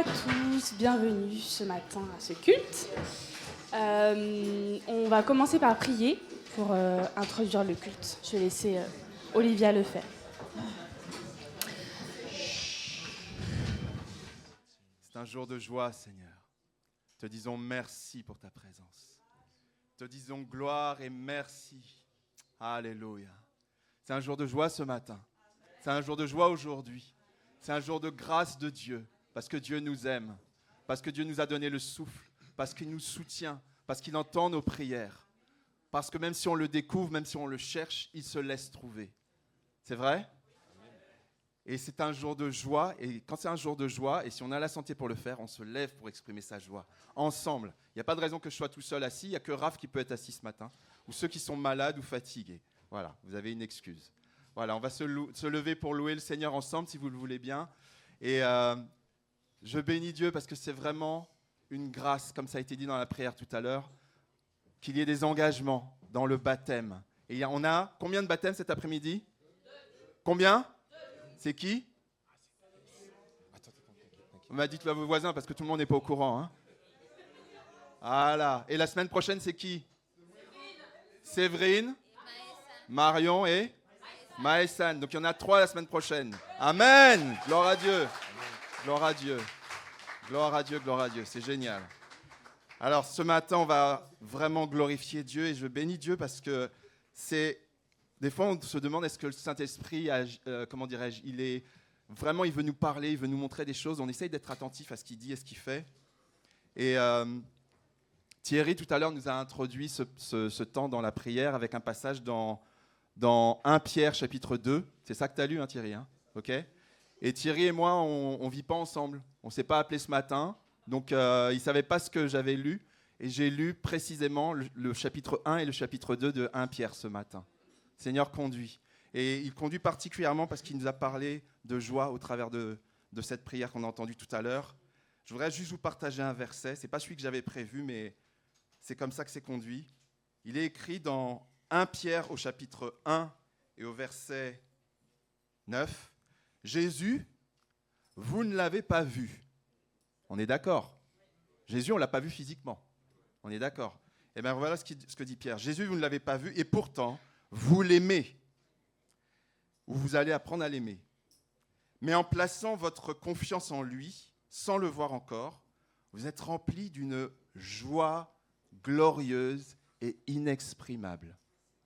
à tous, bienvenue ce matin à ce culte. On va commencer par prier pour introduire le culte. Je vais laisser Olivia le faire. C'est un jour de joie, Seigneur. Te disons merci pour ta présence. Te disons gloire et merci. Alléluia. C'est un jour de joie ce matin. C'est un jour de joie aujourd'hui. C'est un jour de grâce de Dieu, parce que Dieu nous aime, parce que Dieu nous a donné le souffle, parce qu'il nous soutient, parce qu'il entend nos prières, parce que même si on le découvre, même si on le cherche, il se laisse trouver. C'est vrai ? Et c'est un jour de joie, et quand c'est un jour de joie, et si on a la santé pour le faire, on se lève pour exprimer sa joie, ensemble. Il n'y a pas de raison que je sois tout seul assis, il n'y a que Raph qui peut être assis ce matin, ou ceux qui sont malades ou fatigués. Voilà, vous avez une excuse. Voilà, on va se lever pour louer le Seigneur ensemble, si vous le voulez bien. Et je bénis Dieu parce que c'est vraiment une grâce, comme ça a été dit dans la prière tout à l'heure, qu'il y ait des engagements dans le baptême. Et on a combien de baptêmes cet après-midi ? Combien ? C'est qui ? Dites-le à vos voisins parce que tout le monde n'est pas au courant. Hein. Voilà. Et la semaine prochaine, c'est qui ? Séverine, Marion et Maësan. Donc il y en a 3 la semaine prochaine. Amen. Gloire à Dieu. Gloire à Dieu. Gloire à Dieu, gloire à Dieu. C'est génial. Alors ce matin, on va vraiment glorifier Dieu et je bénis Dieu parce que c'est... Des fois, on se demande est-ce que le Saint-Esprit, il veut nous parler, il veut nous montrer des choses. On essaye d'être attentif à ce qu'il dit et ce qu'il fait. Et Thierry, tout à l'heure, nous a introduit ce temps dans la prière avec un passage dans 1 Pierre, chapitre 2. C'est ça que tu as lu, hein, Thierry, hein, ok ? Et Thierry et moi, on ne vit pas ensemble. On ne s'est pas appelé ce matin. Donc, il ne savait pas ce que j'avais lu. Et j'ai lu précisément le chapitre 1 et le chapitre 2 de 1 Pierre ce matin. Seigneur conduit. Et il conduit particulièrement parce qu'il nous a parlé de joie au travers de cette prière qu'on a entendue tout à l'heure. Je voudrais juste vous partager un verset. Ce n'est pas celui que j'avais prévu, mais c'est comme ça que c'est conduit. Il est écrit dans 1 Pierre au chapitre 1 et au verset 9. « Jésus, vous ne l'avez pas vu. » On est d'accord. Jésus, on ne l'a pas vu physiquement. On est d'accord. Et bien voilà ce que dit Pierre. « Jésus, vous ne l'avez pas vu et pourtant, vous l'aimez. » Ou vous allez apprendre à l'aimer. « Mais en plaçant votre confiance en lui, sans le voir encore, vous êtes remplis d'une joie glorieuse et inexprimable. »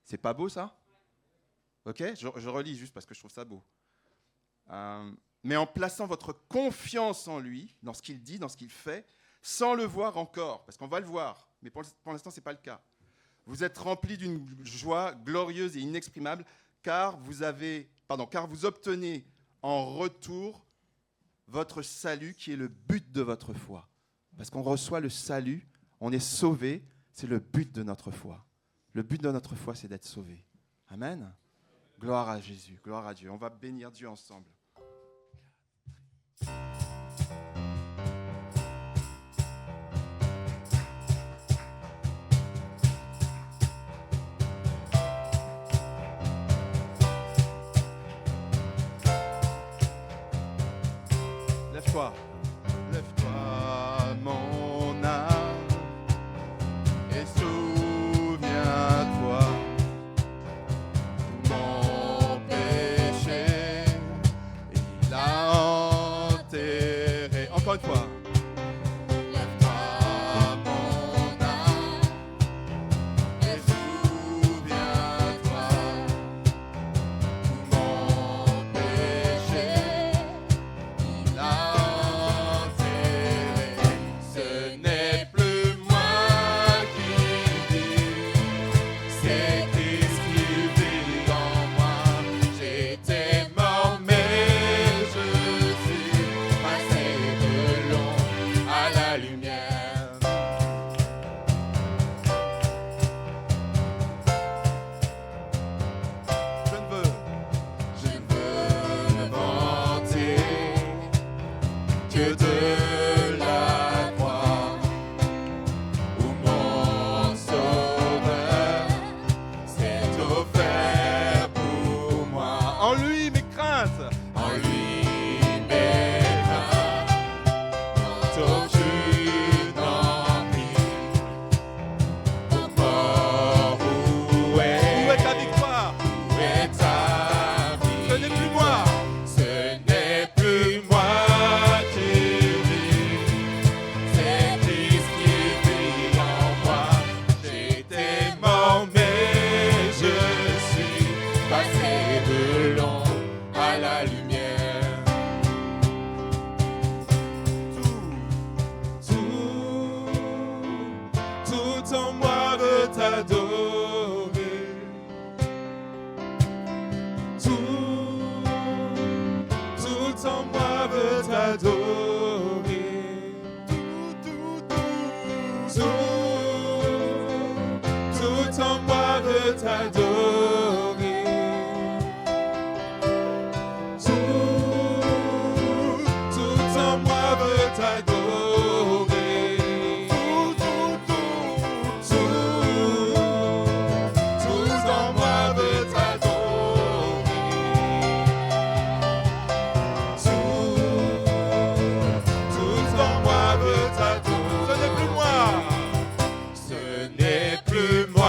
C'est pas beau, ça ? Ok ? Je relis juste parce que je trouve ça beau. Mais en plaçant votre confiance en lui, dans ce qu'il dit, dans ce qu'il fait, sans le voir encore, parce qu'on va le voir, mais pour l'instant, ce n'est pas le cas. Vous êtes remplis d'une joie glorieuse et inexprimable, car vous obtenez en retour votre salut, qui est le but de votre foi. Parce qu'on reçoit le salut, on est sauvé, c'est le but de notre foi. Le but de notre foi, c'est d'être sauvé. Amen. Gloire à Jésus, gloire à Dieu. On va bénir Dieu ensemble. Lève-toi. Lève-toi, mon âme, et souviens-toi. Mon péché, il a enterré. Encore une fois. Lève-toi, mon âme, et souviens-toi. Mon péché, il a enterré. Ce n'est plus moi qui vis, c'est Christ qui vit en moi. J'étais mort, mais je suis passé de l'ombre passer de l'ombre à la lumière. Tout en moi veut t'adorer. Tout en moi veut t'adorer. Tout en moi veut t'adorer. Tout en moi veut t'adorer. Tout en moi veut t'adorer. Tout en moi veut t'adorer. Ce n'est plus moi.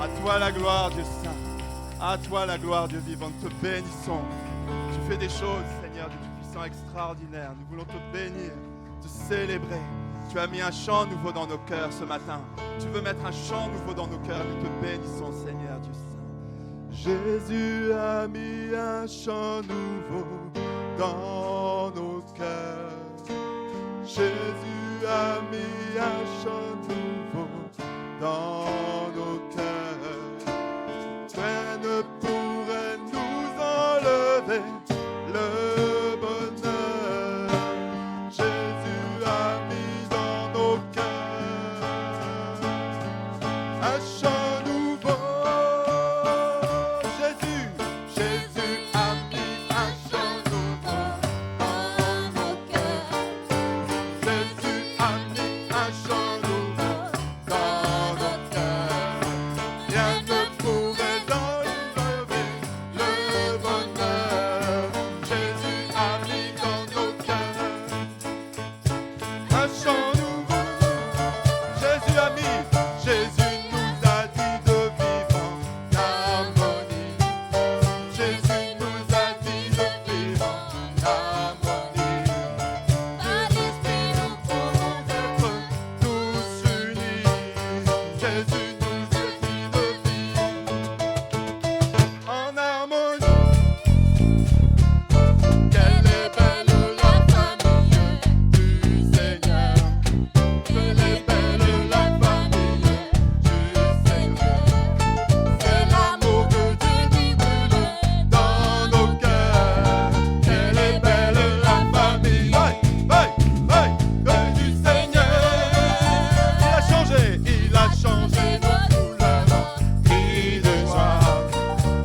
À toi la gloire, Dieu saint. À toi la gloire, Dieu vivant. Nous te bénissons. Tu fais des choses, Seigneur, Dieu Tout-Puissant, extraordinaires. Nous voulons te bénir, te célébrer. Tu as mis un chant nouveau dans nos cœurs ce matin. Tu veux mettre un chant nouveau dans nos cœurs. Nous te bénissons, Seigneur, Dieu saint. Jésus a mis un chant nouveau dans nos cœurs. Jésus a mis un chant nouveau dans nos cœurs. Rien ne pourrait nous enlever le bonheur. Jésus a mis dans nos cœurs un chant nouveau. Jésus a mis un chant nouveau dans nos cœurs. Jésus a mis un chant nouveau dans nos cœurs. Rien ne pourrait enlever le bonheur. Jésus a mis dans nos cœurs un chant nouveau. Jésus nous a dit de vivre en harmonie. Jésus nous a dit de vivre en harmonie. Par l'Esprit nous pouvons être tous unis. Jésus nous a dit de vivre en harmonie. Quelle est belle la famille du Seigneur. Quelle est belle la famille du Seigneur. C'est l'amour que Dieu dit brûle dans nos cœurs. Quelle est belle la famille du Seigneur. Il a changé nos douleurs en cris de joie.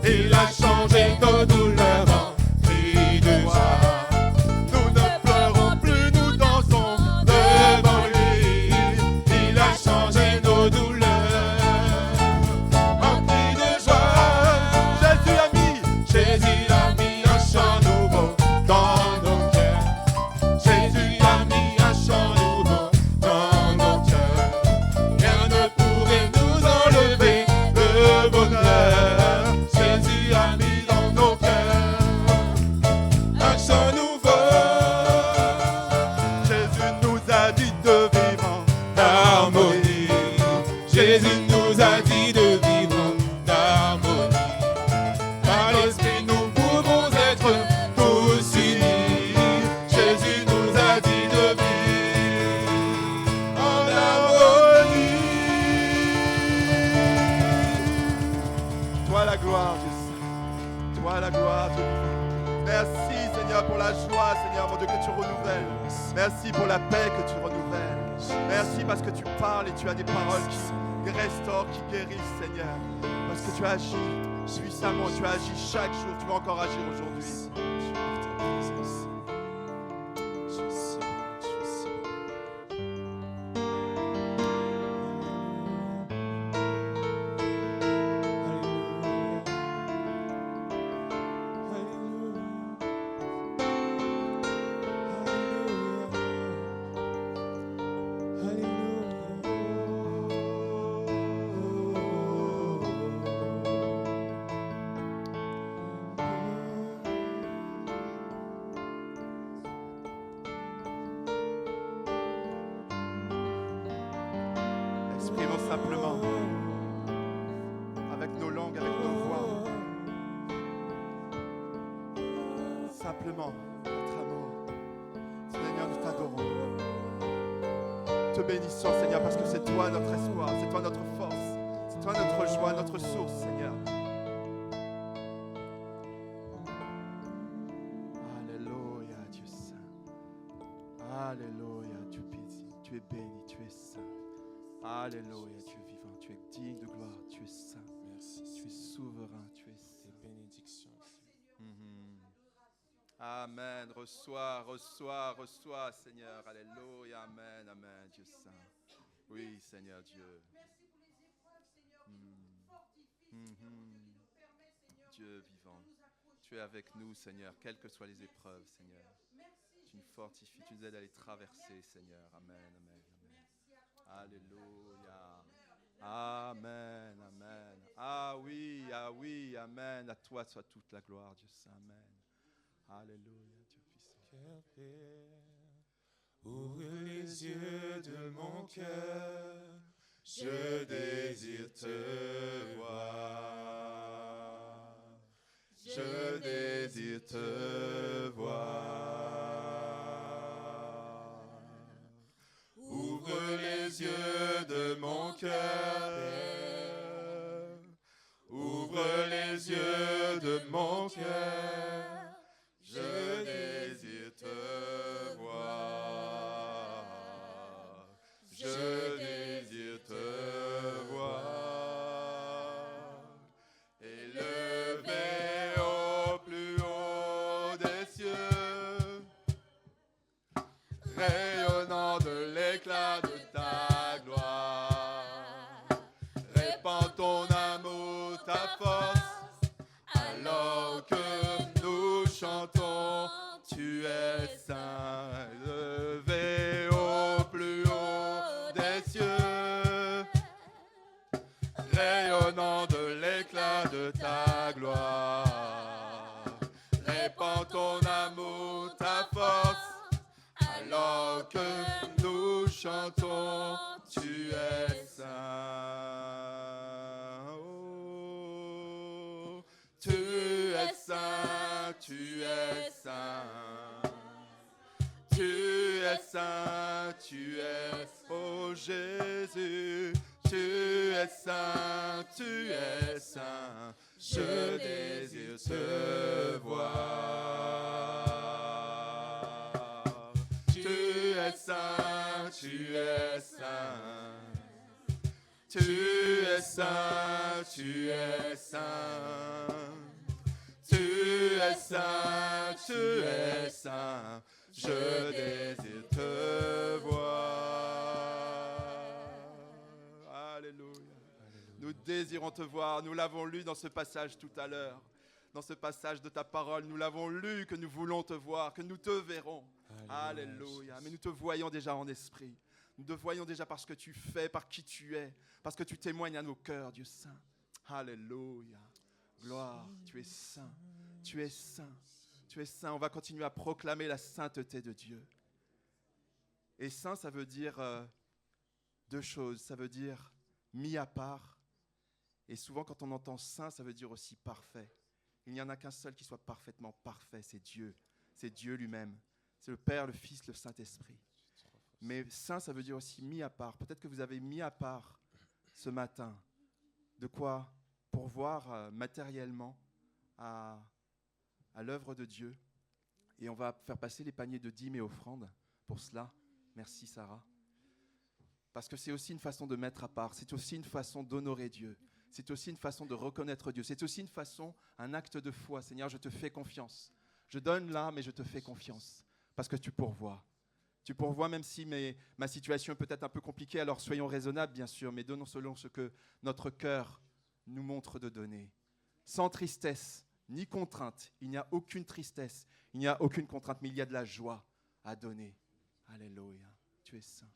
Il a changé nos douleurs en cris de joie. Nous ne pleurons plus, nous dansons devant lui. Il a changé nos douleurs en cris de joie. Jésus a mis un chant nouveau dans nos cœurs. Jésus a mis un chant nouveau dans nos cœurs. Rien ne pourrait nous enlever le bonheur. Jésus a mis dans nos cœurs un chant nouveau. Jésus nous a dit de vivre en harmonie. Jésus nous a dit de vivre en harmonie. Par l'Esprit nous pouvons être tous unis. Jésus nous a dit de vivre en harmonie. Toi la gloire, Dieu saint. Toi la gloire, Dieu vivant. Merci Seigneur pour la joie, Seigneur mon Dieu, que tu renouvelles. Merci pour la paix que tu renouvelles. Merci parce que tu parles et tu as des paroles qui restaurent, qui guérissent, Seigneur. Parce que tu agis puissamment, tu agis chaque jour, tu vas encore agir aujourd'hui. simplement, avec nos langues, avec nos voix. Simplement, notre amour. Seigneur, nous t'adorons. Te bénissons, Seigneur, parce que c'est toi notre espoir, c'est toi notre force, c'est toi notre joie, notre source, Seigneur. Alléluia, Dieu saint. Alléluia, Dieu béni, tu es béni, tu es saint. Alléluia, Dieu vivant, tu es digne de gloire, tu es saint. Merci, Tu es Seigneur. souverain, tu es saint. Tes bénédictions, Seigneur. Amen. Reçois, reçois, reçois, Seigneur. Alléluia. Amen. Amen. Dieu saint. Oui, Seigneur Dieu. Dieu vivant. Tu es avec nous, Seigneur, quelles que soient les épreuves, Seigneur. Tu nous fortifies, tu nous aides à les traverser, Seigneur. Amen. Amen. Amen. Alléluia. Amen. Amen. Ah oui, amen. À toi soit toute la gloire, Dieu saint. Amen. Alléluia, Dieu puissant. Ouvre les yeux de mon cœur, je désire te voir. Je désire te voir. Ouvre les yeux de mon cœur. Ouvre les yeux de mon cœur. Je désire te voir. Je désire te voir. Élevé au plus haut des cieux, rayonnant de l'éclat de ta gloire. Répands ton amour, ta force, alors que nous chantons, tu es saint. Élevé au plus haut des cieux, rayonnant de l'éclat de ta gloire. Répands ton amour, ta force, alors que nous chantons, tu es saint. Oh, tu es saint, tu es saint. Tu es saint, tu es, oh Jésus. Tu es saint, tu es saint. Je désire te voir. Tu es saint, tu es saint. Tu es saint, tu es saint. Tu es saint, tu es saint. Je désire te voir. Alléluia. Nous désirons te voir. Nous l'avons lu dans ce passage tout à l'heure. Dans ce passage de ta parole, nous l'avons lu que nous voulons te voir, que nous te verrons. Alléluia. Mais nous te voyons déjà en esprit. Nous te voyons déjà par ce que tu fais, par qui tu es, parce que tu témoignes à nos cœurs, Dieu saint. Alléluia. Gloire, tu es saint. Tu es saint. Tu es saint. On va continuer à proclamer la sainteté de Dieu. Et saint, ça veut dire deux choses. Ça veut dire mis à part. Et souvent, quand on entend saint, ça veut dire aussi parfait. Il n'y en a qu'un seul qui soit parfaitement parfait, c'est Dieu. C'est Dieu lui-même. C'est le Père, le Fils, le Saint-Esprit. Mais saint, ça veut dire aussi mis à part. Peut-être que vous avez mis à part ce matin. De quoi? Pour voir matériellement à l'œuvre de Dieu. Et on va faire passer les paniers de dîmes et offrandes pour cela. Merci Sarah. Parce que c'est aussi une façon de mettre à part. C'est aussi une façon d'honorer Dieu. C'est aussi une façon de reconnaître Dieu. C'est aussi une façon, un acte de foi. Seigneur, je te fais confiance. Je donne là, mais je te fais confiance. Parce que tu pourvois. Tu pourvois même si ma situation est peut-être un peu compliquée. Alors soyons raisonnables, bien sûr, mais donnons selon ce que notre cœur nous montre de donner. Sans tristesse, ni contrainte. Il n'y a aucune tristesse. Il n'y a aucune contrainte, mais il y a de la joie à donner. Alléluia. Tu es saint.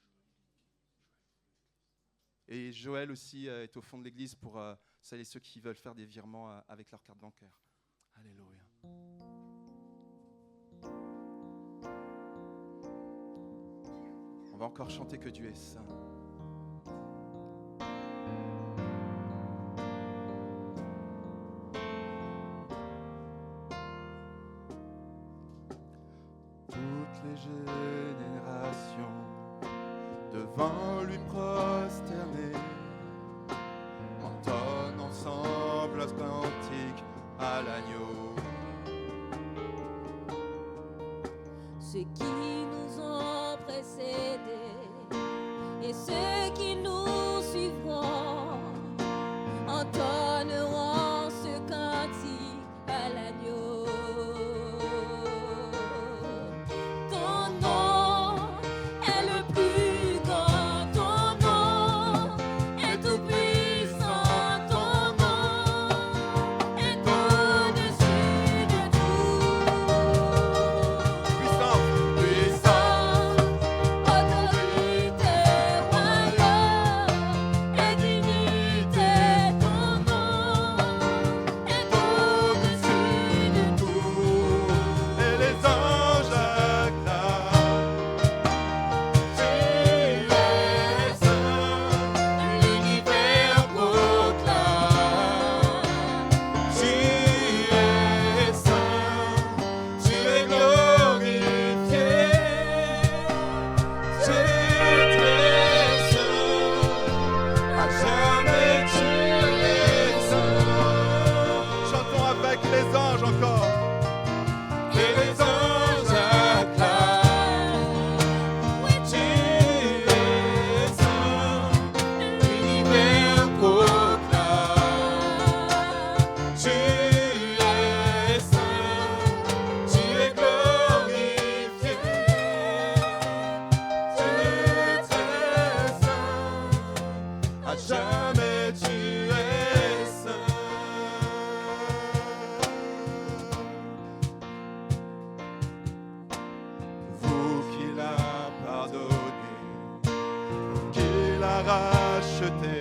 Et Joël aussi est au fond de l'église pour celles et ceux qui veulent faire des virements avec leur carte bancaire. Alléluia. On va encore chanter que Dieu est saint. toutes les générations devant lui prosterner, entonnent ensemble un cantique à l'agneau. Ceux qui nous ont précédés et ceux qui nous suivront entonneront ce cantique à l'agneau. Ton nom est le plus grand, ton nom est tout puissant, ton nom est au-dessus de tout. Puissance, Autorité, royaume et dignité, ton nom est au-dessus de tout. et les anges acclament. Tu es saint, L'univers proclame. tu es saint, tu es glorifié. Tu es saint, à jamais tu es saint. Chantons avec les anges encore. Et les anges acclament. Oui, Tu es saint, l'univers proclame. Tu es saint, tu es glorifié. Tu es très saint, à jamais tu es saint. Vous qu'il a pardonné, qu'il a racheté,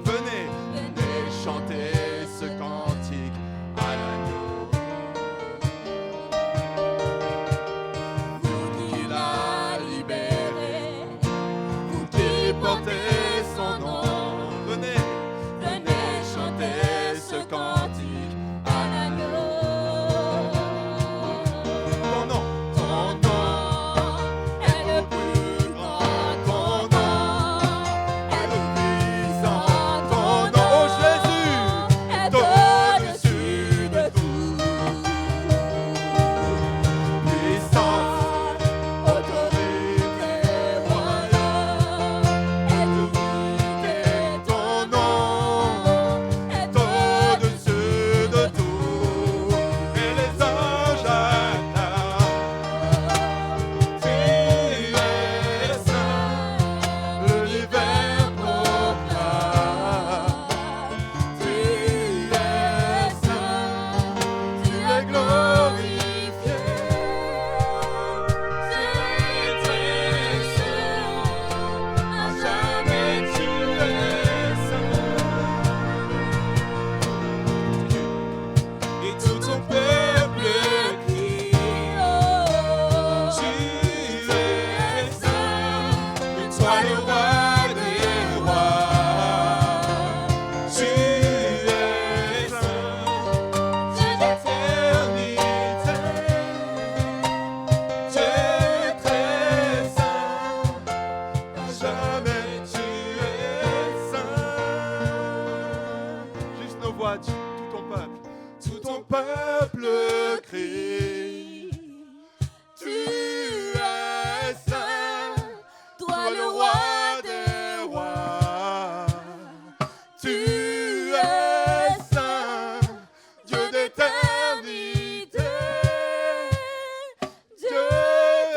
venez, venez chanter ce cantique à l'agneau. Vous qu'il a libéré, vous qui portez son nom, venez, venez chanter ce cantique à l'agneau. Ton nom, ton nom est le plus grand, ton nom est le puissant, ton nom, oh Jésus, est au-dessus de tout. Puissance, autorité, royaume et dignité, ton nom est au-dessus de tout. Et les anges acclament. Tu es saint, l'univers proclame. Tu es saint, tu es glorifié. Tu es saint, à jamais tu es saint. Et tout ton peuple crie. Tu es saint, toi le roi des rois. Tu es saint, Dieu d'éternité. Tu es très saint, à jamais tu es saint. Juste nos voix, tout ton peuple crie. Tu es saint, toi le roi des rois. Tu es saint, Dieu d'éternité. Dieu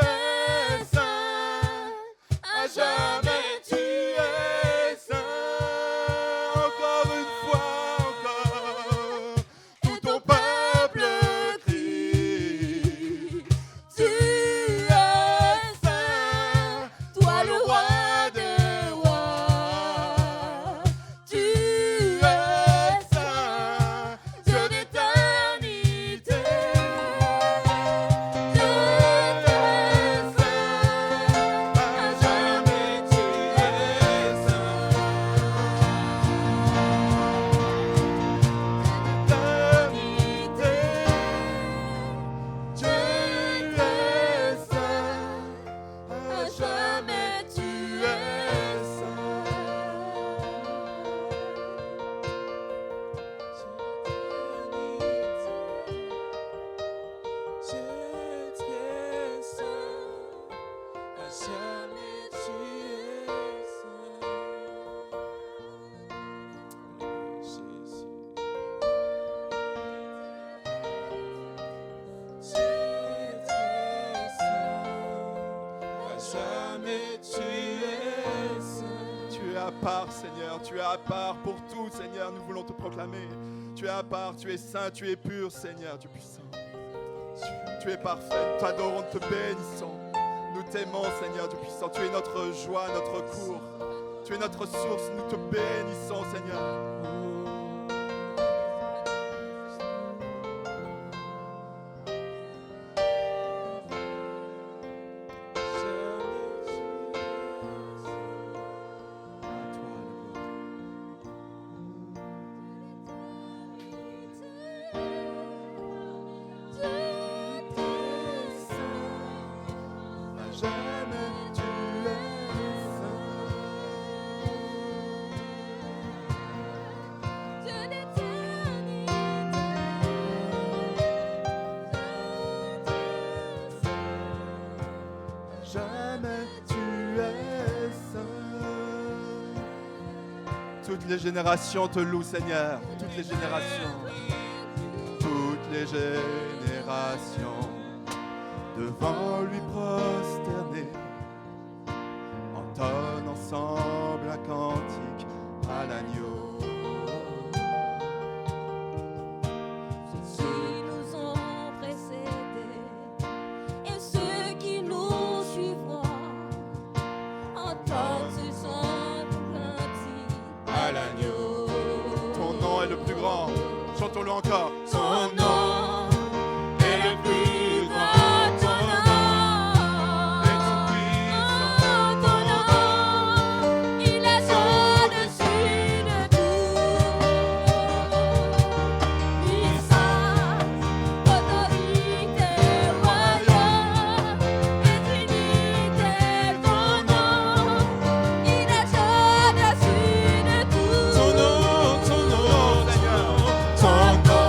est saint, à jamais tu es saint. Encore une fois, encore, tout ton peuple crie. part, Seigneur. Tu es à part pour tout, Seigneur. Nous voulons te proclamer. Tu es à part, tu es saint, tu es pur, Seigneur, Dieu puissant. Tu es parfait. Nous t'adorons, te bénissons. Nous t'aimons, Seigneur, Dieu puissant. Tu es notre joie, notre cours. Tu es notre source. Nous te bénissons, Seigneur. Toutes les générations te louent, Seigneur. Toutes les générations. Toutes les générations devant lui prosterner, entonnent ensemble un cantique à l'agneau. Ceux qui nous ont précédés et ceux qui nous suivront entendent ce simple cantique À l'agneau. Ton nom est le plus grand. Chantons-le encore. Ton nom est le plus grand, ton nom il est au-dessus de tout. Puissance, autorité, royaume et dignité, ton nom, il est au-dessus de tout. Ton nom, Seigneur. Ton nom.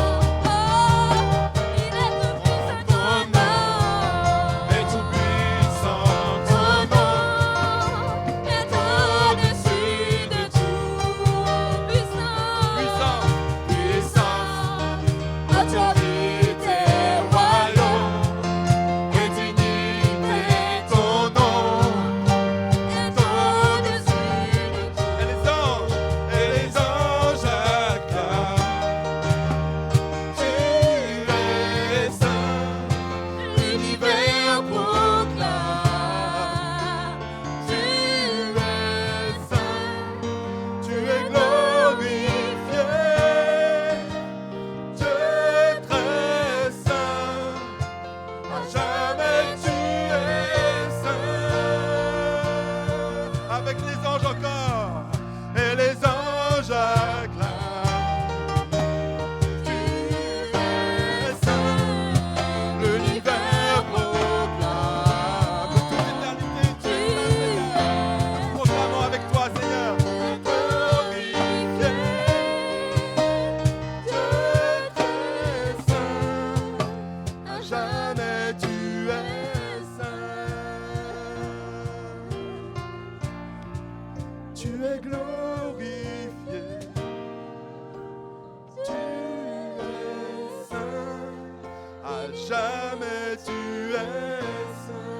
jamais tu es saint.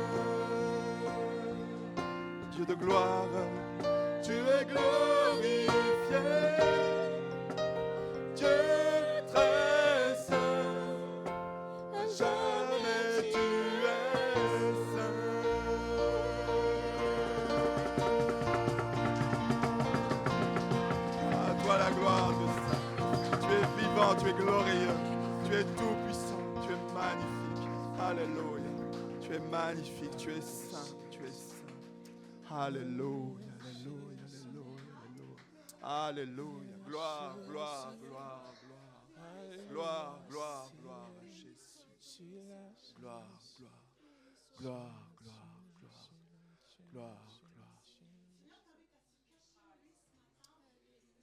Dieu de gloire, tu es glorifié. Dieu très saint, jamais tu es saint. À toi la gloire, Dieu saint. Tu es vivant, tu es glorieux, tu es tout puissant, tu es magnifique. Alléluia. Tu es magnifique, tu es saint, tu es saint. Alléluia, alléluia, alléluia, alléluia. Alléluia. Gloire, gloire, gloire, gloire. Gloire, gloire, gloire à Jésus. Gloire, gloire, gloire, gloire, gloire, gloire, gloire.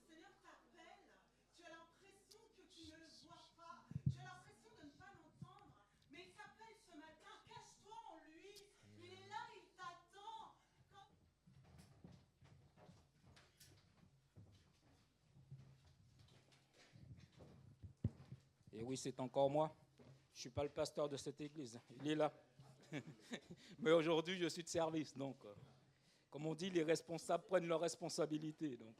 Seigneur t'appelle, tu as l'impression que tu ne le vois pas, tu as l'impression de ne pas l'entendre, mais il t'appelle ce matin, cache-toi en lui, il est là, il t'attend. Et oui, c'est encore moi. Je ne suis pas le pasteur de cette église. Il est là. Mais aujourd'hui, je suis de service. Donc, Comme on dit, les responsables prennent leurs responsabilités. Donc,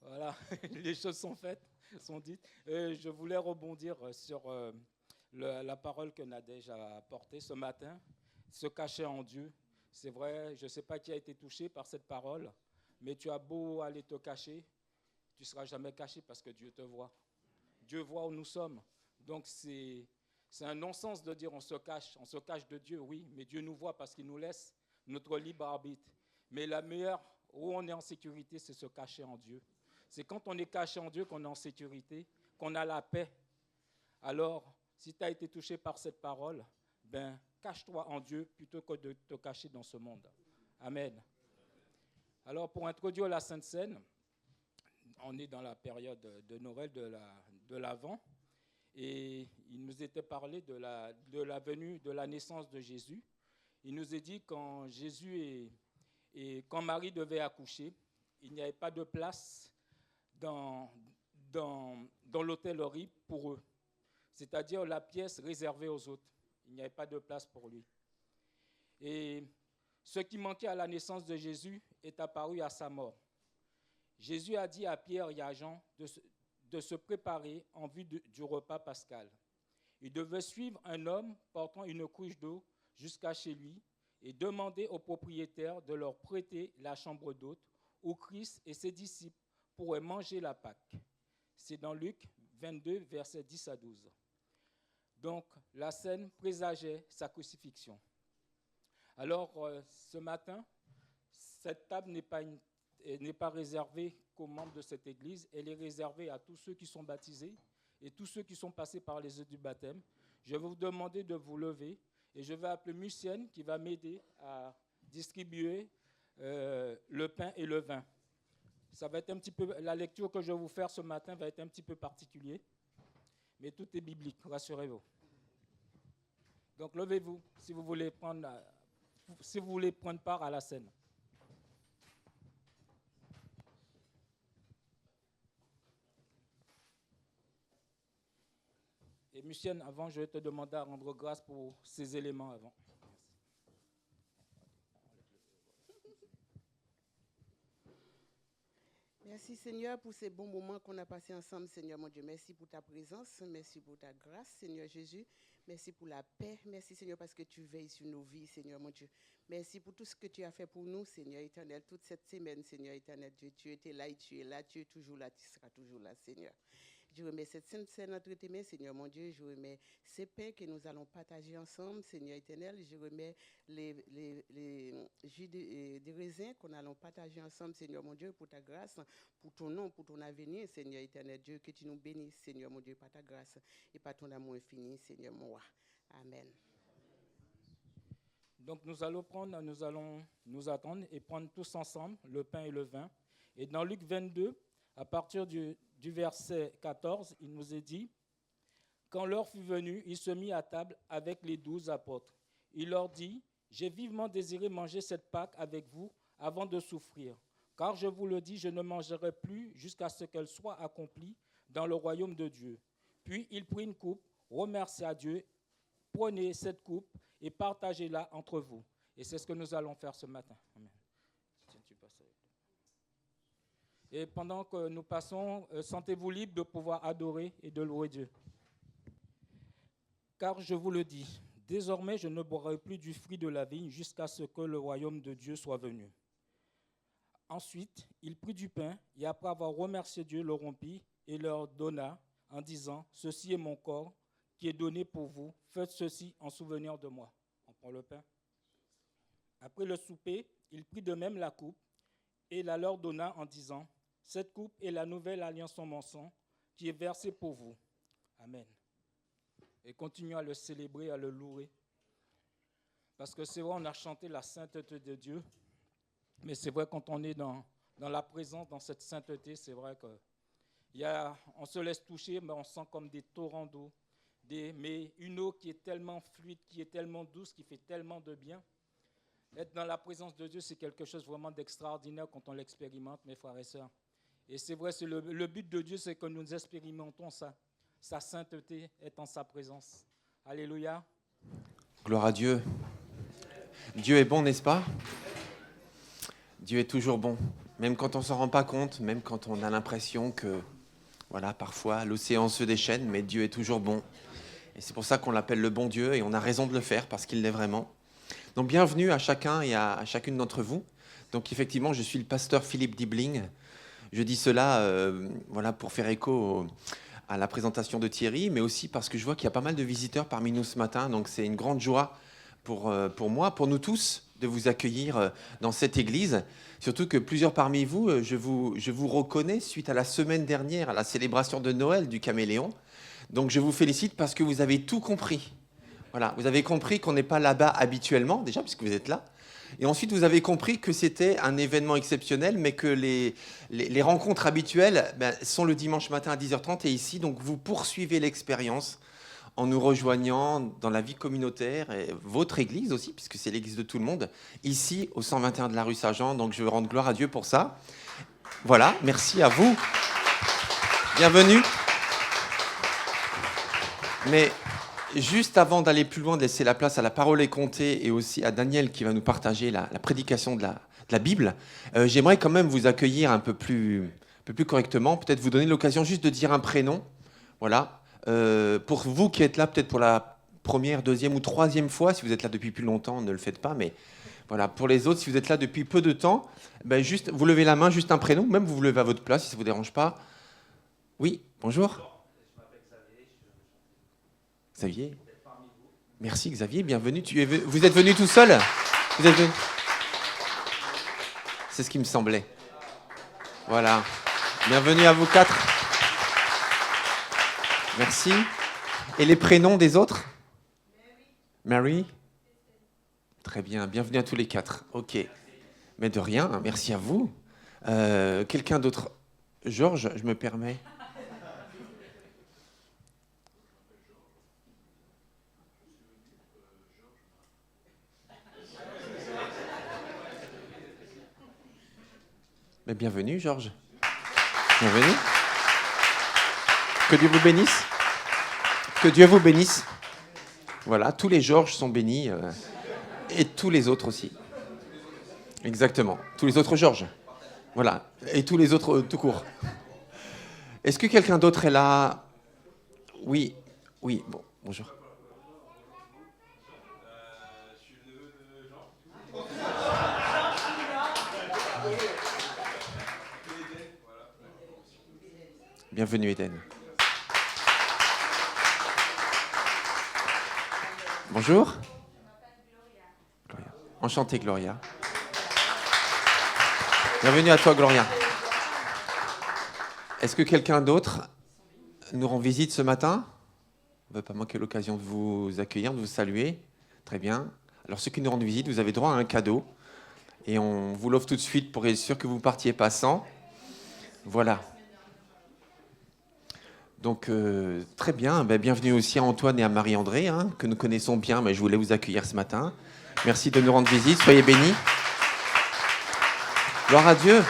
voilà, les choses sont faites, sont dites. Je voulais rebondir sur la parole que Nadège a apportée ce matin, se cacher en Dieu. C'est vrai, je ne sais pas qui a été touché par cette parole, mais tu as beau aller te cacher, tu ne seras jamais caché parce que Dieu te voit. Dieu voit où nous sommes. Donc c'est un non-sens de dire on se cache de Dieu, oui, mais Dieu nous voit parce qu'il nous laisse notre libre arbitre. Mais la meilleure, où on est en sécurité, c'est se cacher en Dieu. C'est quand on est caché en Dieu qu'on est en sécurité, qu'on a la paix. Alors, si tu as été touché par cette parole, ben, cache-toi en Dieu plutôt que de te cacher dans ce monde. Amen. Alors, pour introduire la Sainte Seine, on est dans la période de Noël, de l'Avent, et il nous était parlé de la venue, de la naissance de Jésus. Il nous est dit quand quand Marie devait accoucher, il n'y avait pas de place dans l'hôtellerie pour eux, c'est-à-dire la pièce réservée aux autres. Il n'y avait pas de place pour lui. Et ce qui manquait à la naissance de Jésus est apparu à sa mort. Jésus a dit à Pierre et à Jean de se préparer en vue du repas pascal. Il devait suivre un homme portant une couche d'eau jusqu'à chez lui et demander aux propriétaires de leur prêter la chambre d'hôte où Christ et ses disciples pourraient manger la Pâque. C'est dans Luc 22, versets 10 à 12. Donc, la scène présageait sa crucifixion. Alors, ce matin, cette table n'est pas réservée qu'aux membres de cette église, elle est réservée à tous ceux qui sont baptisés et tous ceux qui sont passés par les eaux du baptême. Je vais vous demander de vous lever et je vais appeler Mucienne qui va m'aider à distribuer le pain et le vin. Ça va être un petit peu, la lecture que je vais vous faire ce matin va être un petit peu particulière, mais tout est biblique, rassurez-vous. Donc levez-vous si vous voulez prendre part à la scène. Et Mucienne, avant, je vais te demander à rendre grâce pour ces éléments avant. Merci Seigneur pour ces bons moments qu'on a passés ensemble, Seigneur mon Dieu. Merci pour ta présence, merci pour ta grâce, Seigneur Jésus. Merci pour la paix, merci Seigneur parce que tu veilles sur nos vies, Seigneur mon Dieu. Merci pour tout ce que tu as fait pour nous, Seigneur éternel, toute cette semaine, Seigneur éternel Dieu. Tu étais là et tu es là, tu es toujours là, tu seras toujours là, Seigneur. Je remets cette sainte scène entre tes mains, Seigneur mon Dieu. Je remets ces pains que nous allons partager ensemble, Seigneur éternel. Je remets les jus de raisin qu'on allons partager ensemble, Seigneur mon Dieu, pour ta grâce, pour ton nom, pour ton avenir, Seigneur éternel Dieu. Que tu nous bénisses, Seigneur mon Dieu, par ta grâce et par ton amour infini, Seigneur mon roi. Amen. Donc nous allons nous attendre et prendre tous ensemble le pain et le vin. Et dans Luc 22, à partir du verset 14, il nous est dit « Quand l'heure fut venue, il se mit à table avec les 12 apôtres. Il leur dit « J'ai vivement désiré manger cette Pâque avec vous avant de souffrir. Car je vous le dis, je ne mangerai plus jusqu'à ce qu'elle soit accomplie dans le royaume de Dieu. » Puis il prit une coupe, remercia Dieu, « Prenez cette coupe et partagez-la entre vous. » Et c'est ce que nous allons faire ce matin. Amen. Et pendant que nous passons, sentez-vous libre de pouvoir adorer et de louer Dieu. Car je vous le dis, désormais je ne boirai plus du fruit de la vigne jusqu'à ce que le royaume de Dieu soit venu. Ensuite, il prit du pain et après avoir remercié Dieu, le rompit et leur donna en disant, « Ceci est mon corps qui est donné pour vous. Faites ceci en souvenir de moi. » On prend le pain. Après le souper, il prit de même la coupe et la leur donna en disant, « Cette coupe est la nouvelle alliance en mon sang qui est versée pour vous. » Amen. Et continuons à le célébrer, à le louer. Parce que c'est vrai, on a chanté la sainteté de Dieu, mais c'est vrai, quand on est dans la présence, dans cette sainteté, c'est vrai qu'on se laisse toucher, mais on sent comme des torrents d'eau, mais une eau qui est tellement fluide, qui est tellement douce, qui fait tellement de bien. Être dans la présence de Dieu, c'est quelque chose vraiment d'extraordinaire quand on l'expérimente, mes frères et sœurs. Et c'est vrai, le but de Dieu, c'est que nous expérimentons sa sainteté, être en sa présence. Alléluia. Gloire à Dieu. Dieu est bon, n'est-ce pas? Dieu est toujours bon, même quand on ne s'en rend pas compte, même quand on a l'impression que, voilà, parfois l'océan se déchaîne, mais Dieu est toujours bon. Et c'est pour ça qu'on l'appelle le bon Dieu, et on a raison de le faire, parce qu'il l'est vraiment. Donc bienvenue à chacun et à chacune d'entre vous. Donc effectivement, je suis le pasteur Philippe Dibling. Je dis cela voilà, pour faire écho à la présentation de Thierry, mais aussi parce que je vois qu'il y a pas mal de visiteurs parmi nous ce matin. Donc c'est une grande joie pour moi, pour nous tous, de vous accueillir dans cette église. Surtout que plusieurs parmi vous, je vous reconnais suite à la semaine dernière, à la célébration de Noël du Caméléon. Donc je vous félicite parce que vous avez tout compris. Voilà, vous avez compris qu'on n'est pas là-bas habituellement, déjà, puisque vous êtes là. Et ensuite, vous avez compris que c'était un événement exceptionnel, mais que les rencontres habituelles sont le dimanche matin à 10h30 et ici. Donc, vous poursuivez l'expérience en nous rejoignant dans la vie communautaire, et votre église aussi, puisque c'est l'église de tout le monde, ici, au 121 de la rue Saint-Jean. Donc, je veux rendre gloire à Dieu pour ça. Voilà, merci à vous. Bienvenue. Mais juste avant d'aller plus loin, de laisser la place à la parole est comptée et aussi à Daniel qui va nous partager la prédication de la Bible, j'aimerais quand même vous accueillir un peu plus correctement, peut-être vous donner l'occasion juste de dire un prénom. Voilà. Pour vous qui êtes là peut-être pour la première, deuxième ou troisième fois, si vous êtes là depuis plus longtemps, ne le faites pas, mais voilà. Pour les autres, si vous êtes là depuis peu de temps, juste, vous levez la main, juste un prénom, même vous levez à votre place si ça ne vous dérange pas. Oui, bonjour. Xavier. Merci Xavier, bienvenue. Vous êtes venu tout seul ? Vous êtes venu ? C'est ce qui me semblait. Voilà. Bienvenue à vous quatre. Merci. Et les prénoms des autres ? Mary ? Très bien, bienvenue à tous les quatre. Ok. Mais de rien, merci à vous. Quelqu'un d'autre ? Georges, je me permets. Mais bienvenue, Georges. Bienvenue. Que Dieu vous bénisse. Que Dieu vous bénisse. Voilà, tous les Georges sont bénis. Et tous les autres aussi. Exactement. Tous les autres Georges. Voilà. Et tous les autres tout court. Est-ce que quelqu'un d'autre est là ? Oui. Oui. Bon, bonjour. Bienvenue, Eden. Bonjour. Gloria. Enchantée, Gloria. Bienvenue à toi, Gloria. Est-ce que quelqu'un d'autre nous rend visite ce matin ? On ne va pas manquer l'occasion de vous accueillir, de vous saluer. Très bien. Alors, ceux qui nous rendent visite, vous avez droit à un cadeau. Et on vous l'offre tout de suite pour être sûr que vous ne partiez pas sans. Voilà. Donc, très bien. Bienvenue aussi à Antoine et à Marie-André, que nous connaissons bien, mais je voulais vous accueillir ce matin. Merci de nous rendre visite. Soyez bénis. Gloire à Dieu.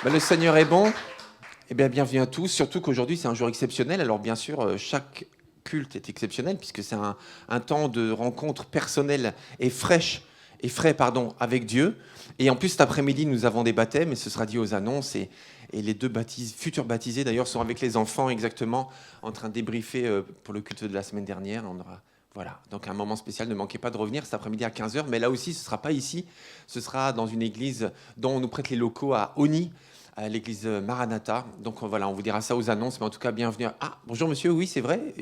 Le Seigneur est bon. Eh bien, bienvenue à tous. Surtout qu'aujourd'hui, c'est un jour exceptionnel. Alors, bien sûr, chaque culte est exceptionnel puisque c'est un temps de rencontre personnelle et frais avec Dieu. Et en plus, cet après-midi, nous avons des baptêmes et ce sera dit aux annonces. Et les deux futurs baptisés, d'ailleurs, sont avec les enfants exactement en train de débriefer pour le culte de la semaine dernière. On aura, voilà, donc un moment spécial. Ne manquez pas de revenir cet après-midi à 15h. Mais là aussi, ce ne sera pas ici. Ce sera dans une église dont on nous prête les locaux à Oni, à l'église Maranatha. Donc voilà, on vous dira ça aux annonces. Mais en tout cas, bienvenue. Ah, bonjour monsieur, oui, c'est vrai.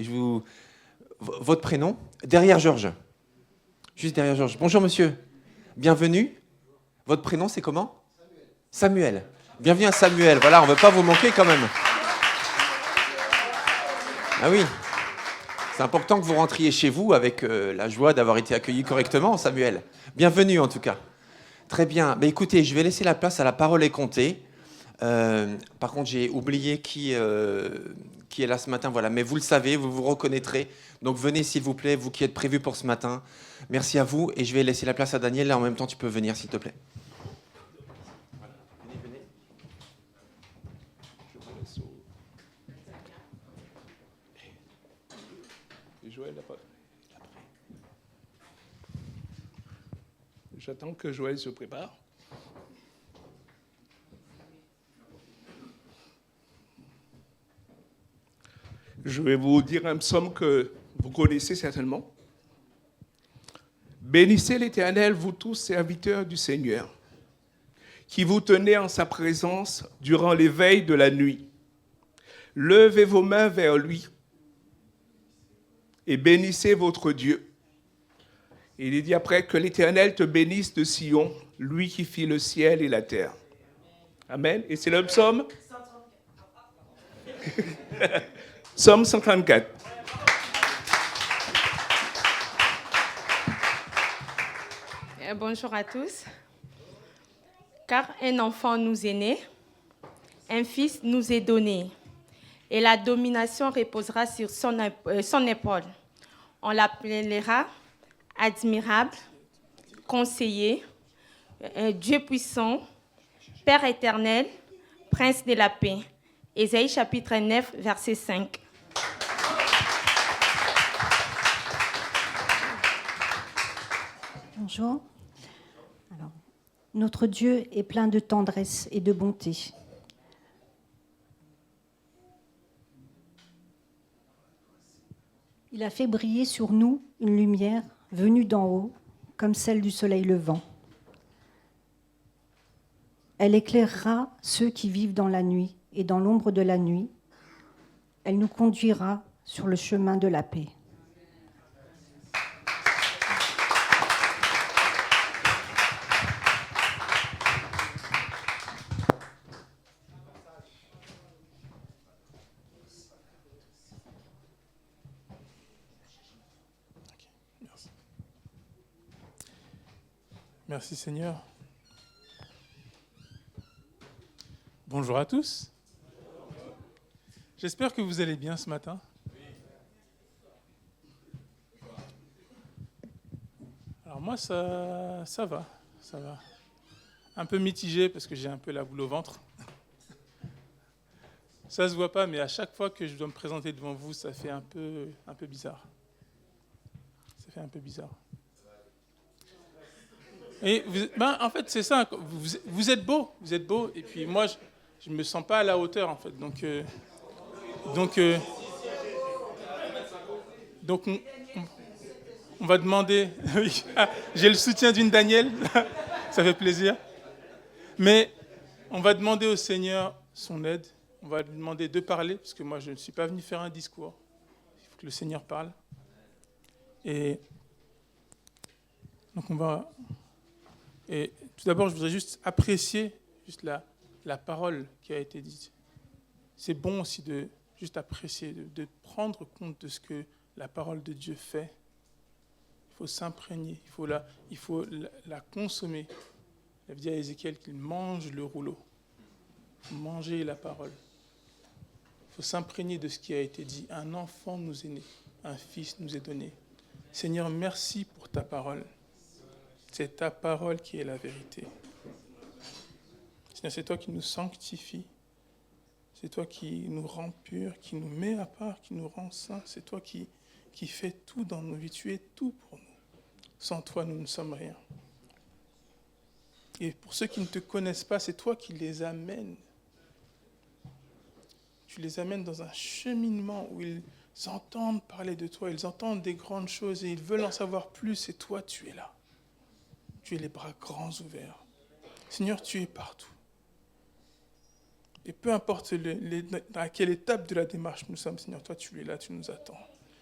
Votre prénom ? Derrière Georges. Juste derrière Georges. Bonjour monsieur. Bienvenue. Votre prénom, c'est comment ? Samuel. Bienvenue à Samuel. Voilà, on ne veut pas vous manquer quand même. Ah oui. C'est important que vous rentriez chez vous avec la joie d'avoir été accueilli correctement, Samuel. Bienvenue en tout cas. Très bien. Écoutez, je vais laisser la place à la parole est comptée. Par contre, j'ai oublié qui est là ce matin. Voilà, mais vous le savez, vous vous reconnaîtrez. Donc venez s'il vous plaît, vous qui êtes prévus pour ce matin. Merci à vous et je vais laisser la place à Daniel. Là, en même temps, tu peux venir s'il te plaît. Venez. Joël n'a pas. J'attends que Joël se prépare. Je vais vous dire un psaume que vous connaissez certainement. Bénissez l'Éternel, vous tous serviteurs du Seigneur, qui vous tenez en sa présence durant les veilles de la nuit. Levez vos mains vers lui et bénissez votre Dieu. Et il dit après que l'Éternel te bénisse de Sion, lui qui fit le ciel et la terre. Amen. Et c'est le psaume Psaume 134. Bonjour à tous. Car un enfant nous est né, un fils nous est donné, et la domination reposera sur son épaule. On l'appellera admirable, conseiller, Dieu puissant, Père éternel, Prince de la paix. Ésaïe chapitre 9, verset 5. Bonjour. Alors, notre Dieu est plein de tendresse et de bonté. Il a fait briller sur nous une lumière venue d'en haut, comme celle du soleil levant. Elle éclairera ceux qui vivent dans la nuit et dans l'ombre de la nuit. Elle nous conduira sur le chemin de la paix. Merci Seigneur. Bonjour à tous. J'espère que vous allez bien ce matin. Alors moi, ça va. Un peu mitigé parce que j'ai un peu la boule au ventre. Ça ne se voit pas, mais à chaque fois que je dois me présenter devant vous, ça fait un peu bizarre. Ça fait un peu bizarre. Et en fait, c'est ça. Vous êtes beau, et puis moi, je me sens pas à la hauteur, en fait. Donc, on va demander. J'ai le soutien d'une Danielle, ça fait plaisir. Mais on va demander au Seigneur son aide. On va lui demander de parler, parce que moi, je ne suis pas venu faire un discours. Il faut que le Seigneur parle. Et donc, on va. Et tout d'abord, je voudrais juste apprécier la parole qui a été dite. C'est bon aussi de juste apprécier, de prendre compte de ce que la parole de Dieu fait. Il faut s'imprégner, il faut la consommer. Il a dit à Ézéchiel qu'il mange le rouleau. Il faut manger la parole. Il faut s'imprégner de ce qui a été dit. Un enfant nous est né, un fils nous est donné. Seigneur, merci pour ta parole. C'est ta parole qui est la vérité. Seigneur, c'est toi qui nous sanctifie. C'est toi qui nous rend purs, qui nous met à part, qui nous rend saints. C'est toi qui fais tout dans nos vies. Tu es tout pour nous. Sans toi, nous ne sommes rien. Et pour ceux qui ne te connaissent pas, c'est toi qui les amènes. Tu les amènes dans un cheminement où ils entendent parler de toi, ils entendent des grandes choses et ils veulent en savoir plus. Et toi, tu es là. Tu es les bras grands ouverts. Seigneur, tu es partout. Et peu importe à quelle étape de la démarche nous sommes, Seigneur, toi tu es là, tu nous attends.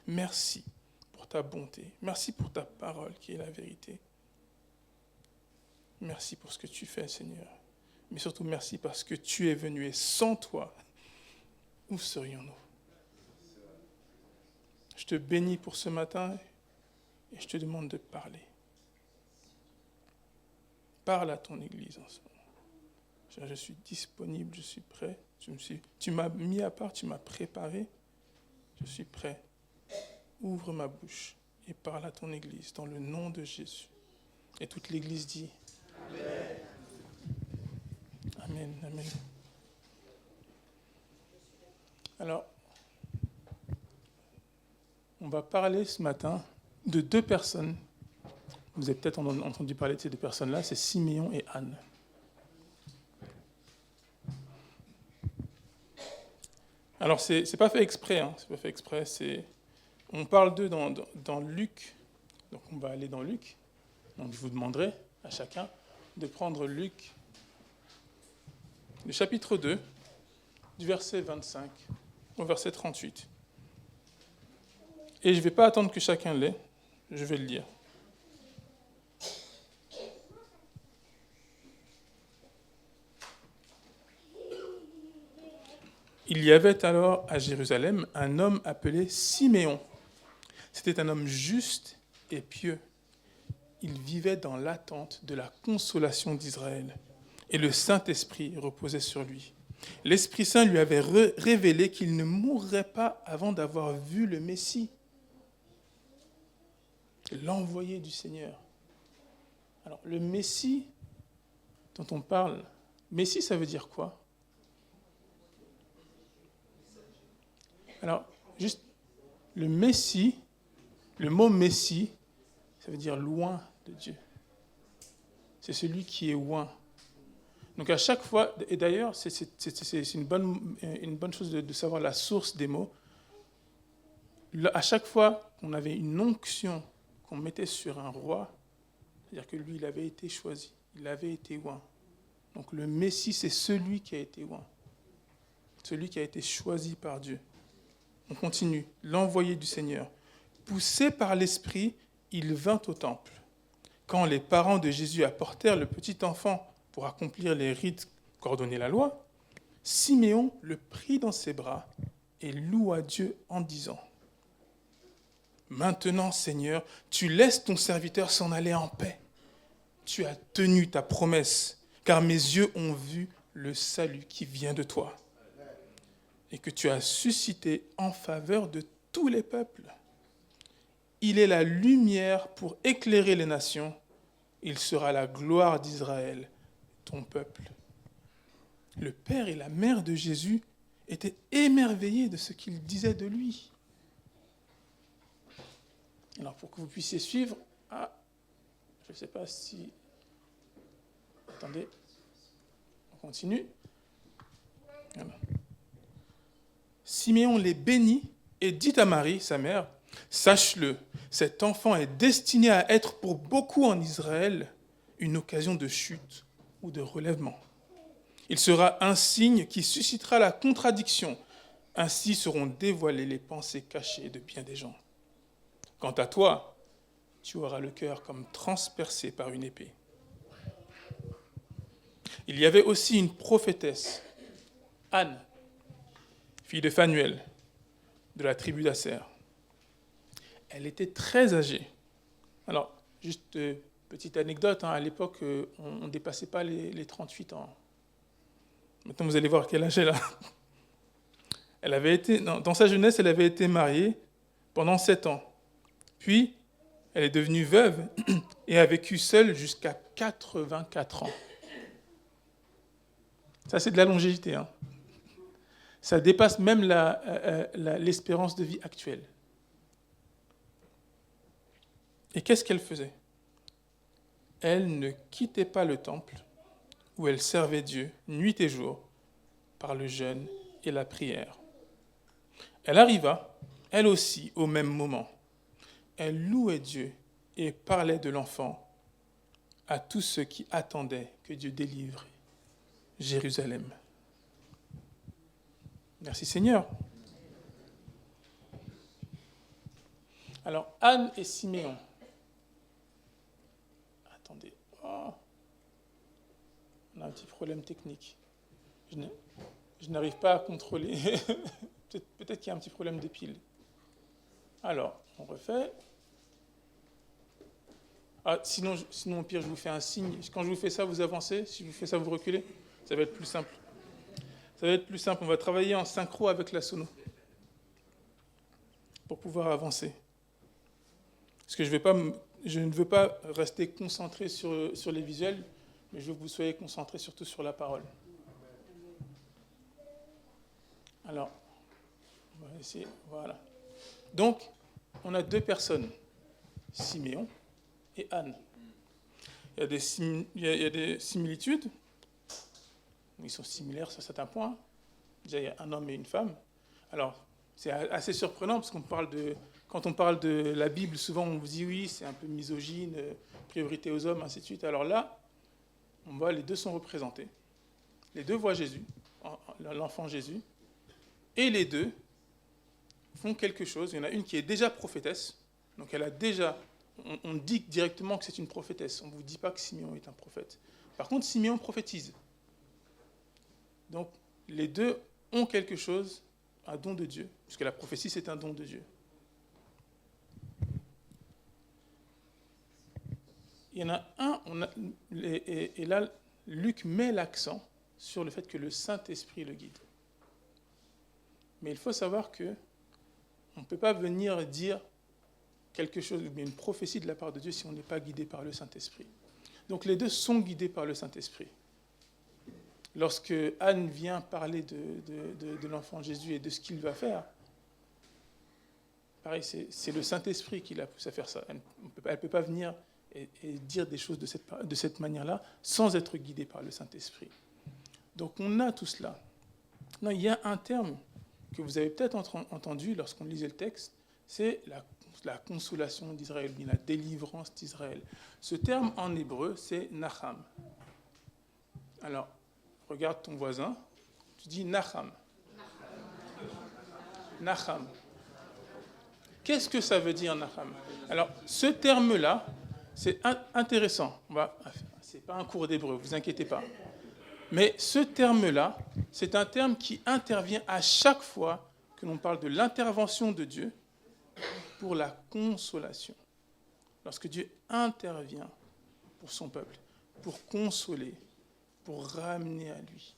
Merci pour ta bonté. Merci pour ta parole qui est la vérité. Merci pour ce que tu fais, Seigneur. Mais surtout, merci parce que tu es venu et sans toi, où serions-nous? Je te bénis pour ce matin et je te demande de parler. Parle à ton Église en ce moment. Je suis disponible, je suis prêt. Tu m'as mis à part, tu m'as préparé. Je suis prêt. Ouvre ma bouche et parle à ton Église dans le nom de Jésus. Et toute l'Église dit Amen. Amen, amen. Alors, on va parler ce matin de deux personnes. Vous avez peut-être entendu parler de ces deux personnes-là, c'est Siméon et Anne. Alors, c'est pas fait exprès, hein, c'est pas fait exprès, on parle d'eux dans Luc, donc on va aller dans Luc, donc je vous demanderai à chacun de prendre Luc, le chapitre 2, du verset 25 au verset 38. Et je ne vais pas attendre que chacun l'ait, je vais le lire. Il y avait alors à Jérusalem un homme appelé Siméon. C'était un homme juste et pieux. Il vivait dans l'attente de la consolation d'Israël, et le Saint-Esprit reposait sur lui. L'Esprit Saint lui avait révélé qu'il ne mourrait pas avant d'avoir vu le Messie, l'envoyé du Seigneur. Alors, le Messie dont on parle, Messie, ça veut dire quoi? Alors, juste, le Messie, le mot Messie, ça veut dire loin de Dieu. C'est celui qui est loin. Donc à chaque fois, et d'ailleurs, c'est une bonne chose de savoir la source des mots. À chaque fois qu'on avait une onction qu'on mettait sur un roi, c'est-à-dire que lui, il avait été choisi, il avait été loin. Donc le Messie, c'est celui qui a été loin, celui qui a été choisi par Dieu. On continue. L'envoyé du Seigneur. Poussé par l'Esprit, il vint au temple. Quand les parents de Jésus apportèrent le petit enfant pour accomplir les rites qu'ordonnait la loi, Siméon le prit dans ses bras et loua Dieu en disant : « Maintenant, Seigneur, tu laisses ton serviteur s'en aller en paix. Tu as tenu ta promesse, car mes yeux ont vu le salut qui vient de toi, et que tu as suscité en faveur de tous les peuples. Il est la lumière pour éclairer les nations. Il sera la gloire d'Israël, ton peuple. » Le père et la mère de Jésus étaient émerveillés de ce qu'il disait de lui. Alors, pour que vous puissiez suivre, je ne sais pas si... Attendez, on continue. Voilà. Siméon les bénit et dit à Marie, sa mère, « Sache-le, cet enfant est destiné à être pour beaucoup en Israël une occasion de chute ou de relèvement. Il sera un signe qui suscitera la contradiction. Ainsi seront dévoilées les pensées cachées de bien des gens. Quant à toi, tu auras le cœur comme transpercé par une épée. » Il y avait aussi une prophétesse, Anne, fille de Phanuel, de la tribu d'Aser. Elle était très âgée. Alors, juste petite anecdote, à l'époque, on ne dépassait pas les 38 ans. Maintenant, vous allez voir quel âge elle a. Elle avait été, dans sa jeunesse, elle avait été mariée pendant 7 ans. Puis, elle est devenue veuve et a vécu seule jusqu'à 84 ans. Ça, c'est de la longévité. Ça dépasse même l'espérance de vie actuelle. Et qu'est-ce qu'elle faisait? Elle ne quittait pas le temple où elle servait Dieu nuit et jour par le jeûne et la prière. Elle arriva, elle aussi, au même moment. Elle louait Dieu et parlait de l'enfant à tous ceux qui attendaient que Dieu délivre Jérusalem. Merci Seigneur. Alors, Anne et Siméon. Attendez. Oh. On a un petit problème technique. Je n'arrive pas à contrôler. Peut-être qu'il y a un petit problème de pile. Alors, on refait. Sinon, au pire, je vous fais un signe. Quand je vous fais ça, vous avancez. Si je vous fais ça, vous reculez. Ça va être plus simple. Ça va être plus simple. On va travailler en synchro avec la sono pour pouvoir avancer. Parce que je ne veux pas rester concentré sur les visuels, mais je veux que vous soyez concentrés surtout sur la parole. Alors, on va essayer. Voilà. Donc, on a 2 personnes, Siméon et Anne. Il y a des similitudes. Ils sont similaires sur certains points. Déjà, il y a un homme et une femme. Alors, c'est assez surprenant parce quand on parle de la Bible, souvent on vous dit oui, c'est un peu misogyne, priorité aux hommes, ainsi de suite. Alors là, on voit les deux sont représentés. Les deux voient Jésus, l'enfant Jésus, et les deux font quelque chose. Il y en a une qui est déjà prophétesse, donc elle a déjà, on dit directement que c'est une prophétesse. On ne vous dit pas que Simeon est un prophète. Par contre, Simeon prophétise. Donc, les deux ont quelque chose, un don de Dieu, puisque la prophétie, c'est un don de Dieu. Il y en a un, et là, Luc met l'accent sur le fait que le Saint-Esprit le guide. Mais il faut savoir que on ne peut pas venir dire quelque chose, mais une prophétie de la part de Dieu si on n'est pas guidé par le Saint-Esprit. Donc les deux sont guidés par le Saint-Esprit. Lorsque Anne vient parler de l'enfant Jésus et de ce qu'il va faire, pareil, c'est le Saint-Esprit qui la pousse à faire ça. Elle ne peut pas venir et dire des choses de cette manière-là sans être guidée par le Saint-Esprit. Donc on a tout cela. Non, il y a un terme que vous avez peut-être entendu lorsqu'on lisait le texte, c'est la consolation d'Israël, la délivrance d'Israël. Ce terme en hébreu, c'est Nacham. Alors, regarde ton voisin, tu dis Nacham. Nacham. Qu'est-ce que ça veut dire, Nacham? Alors, ce terme-là, c'est intéressant. C'est pas un cours d'hébreu, vous inquiétez pas. Mais ce terme-là, c'est un terme qui intervient à chaque fois que l'on parle de l'intervention de Dieu pour la consolation. Lorsque Dieu intervient pour son peuple, pour consoler, pour ramener à lui.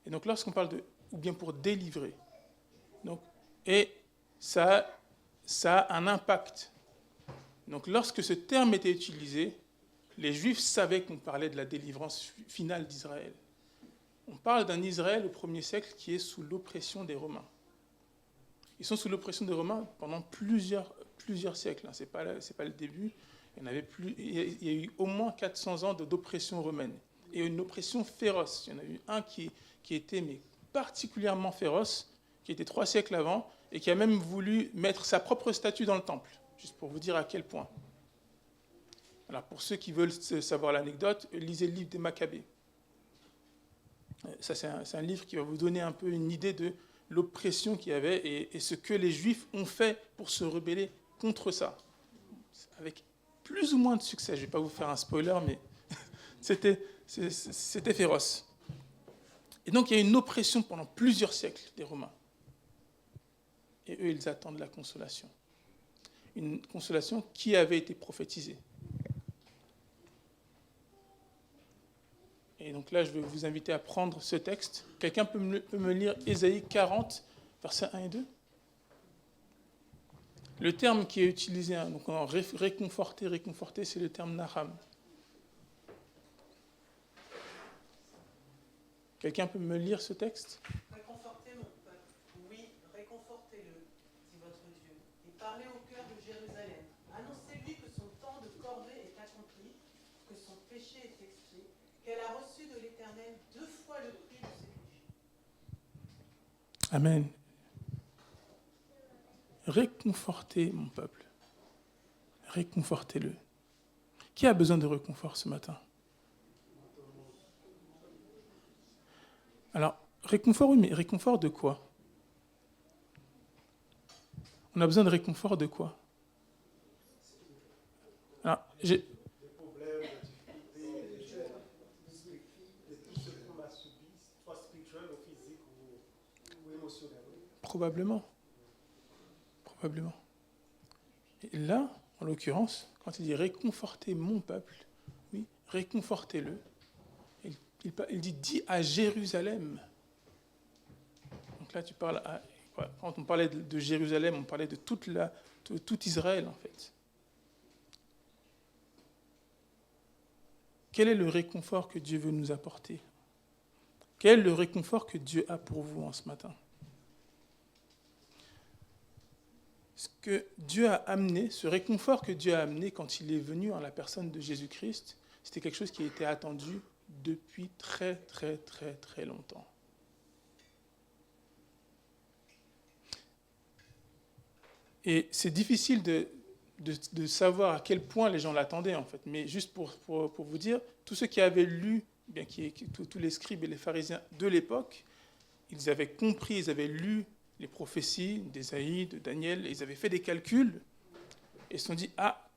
Et donc lorsqu'on parle ou bien pour délivrer, et ça a un impact. Donc lorsque ce terme était utilisé, les Juifs savaient qu'on parlait de la délivrance finale d'Israël. On parle d'un Israël au 1er siècle qui est sous l'oppression des Romains. Ils sont sous l'oppression des Romains pendant plusieurs siècles. Ce n'est pas le début. Il y a eu au moins 400 ans d'oppression romaine. Et une oppression féroce. Il y en a eu un qui était particulièrement féroce, qui était 3 siècles avant, et qui a même voulu mettre sa propre statue dans le temple, juste pour vous dire à quel point. Alors, pour ceux qui veulent savoir l'anecdote, lisez le livre des Maccabées. Ça, c'est un livre qui va vous donner un peu une idée de l'oppression qu'il y avait et ce que les Juifs ont fait pour se rebeller contre ça. Avec plus ou moins de succès. Je ne vais pas vous faire un spoiler, mais c'était féroce. Et donc, il y a une oppression pendant plusieurs siècles des Romains. Et eux, ils attendent la consolation. Une consolation qui avait été prophétisée. Et donc là, je vais vous inviter à prendre ce texte. Quelqu'un peut me lire Ésaïe 40, versets 1 et 2 ? Le terme qui est utilisé, donc en réconforter, c'est le terme Naham. Quelqu'un peut me lire ce texte ? Réconfortez mon peuple, oui, réconfortez-le, dit votre Dieu, et parlez au cœur de Jérusalem. Annoncez-lui que son temps de corvée est accompli, que son péché est expié, qu'elle a reçu de l'Éternel 2 fois le prix de ses péchés. Amen. Réconfortez mon peuple. Réconfortez-le. Qui a besoin de réconfort ce matin ? Alors, réconfort, oui, mais réconfort de quoi ? On a besoin de réconfort de quoi ? Alors, des problèmes, des difficultés, de tout ce qu'on a subi, soit spirituel ou physique ou émotionnel. Probablement. Et là, en l'occurrence, quand il dit réconforter mon peuple, oui, réconfortez-le. Il dit à Jérusalem. Donc là, tu parles quand on parlait de Jérusalem, on parlait de tout Israël, en fait. Quel est le réconfort que Dieu veut nous apporter ? Quel est le réconfort que Dieu a pour vous en ce matin ? Ce que Dieu a amené, ce réconfort que Dieu a amené quand il est venu en la personne de Jésus-Christ, c'était quelque chose qui a été attendu depuis très, très, très, très longtemps. Et c'est difficile de savoir à quel point les gens l'attendaient, en fait. Mais juste pour vous dire, tous ceux qui avaient lu, bien tous les scribes et les pharisiens de l'époque, ils avaient compris, ils avaient lu les prophéties d'Ésaïe, de Daniel, et ils avaient fait des calculs, et ils se sont dit, ah,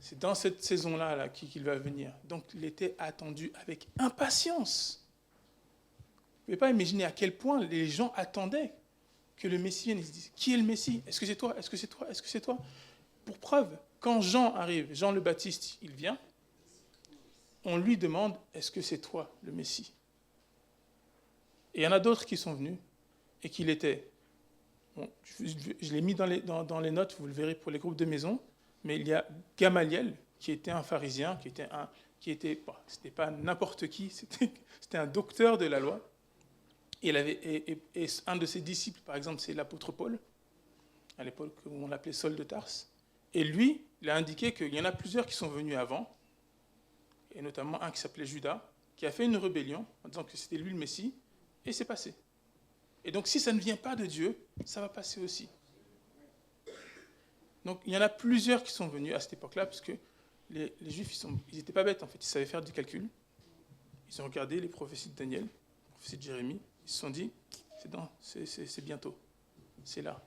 c'est dans cette saison-là là, qu'il va venir. Donc, il était attendu avec impatience. Vous ne pouvez pas imaginer à quel point les gens attendaient que le Messie vienne. Ils se disent, qui est le Messie? Est-ce que c'est toi? Est-ce que c'est toi? Est-ce que c'est toi? Pour preuve, quand Jean arrive, Jean le Baptiste, il vient, on lui demande, est-ce que c'est toi le Messie? Et il y en a d'autres qui sont venus et qui l'étaient. Bon, je l'ai mis dans les notes, vous le verrez pour les groupes de maison, mais il y a Gamaliel, qui était un pharisien, c'était pas n'importe qui, c'était un docteur de la loi. Et un de ses disciples, par exemple, c'est l'apôtre Paul, à l'époque où on l'appelait Saul de Tarse. Et lui, il a indiqué qu'il y en a plusieurs qui sont venus avant, et notamment un qui s'appelait Judas, qui a fait une rébellion en disant que c'était lui le Messie, et c'est passé. Et donc, si ça ne vient pas de Dieu, ça va passer aussi. Donc, il y en a plusieurs qui sont venus à cette époque-là, parce que les Juifs, ils n'étaient pas bêtes, en fait. Ils savaient faire des calculs. Ils ont regardé les prophéties de Daniel, les prophéties de Jérémie. Ils se sont dit, c'est bientôt. C'est là.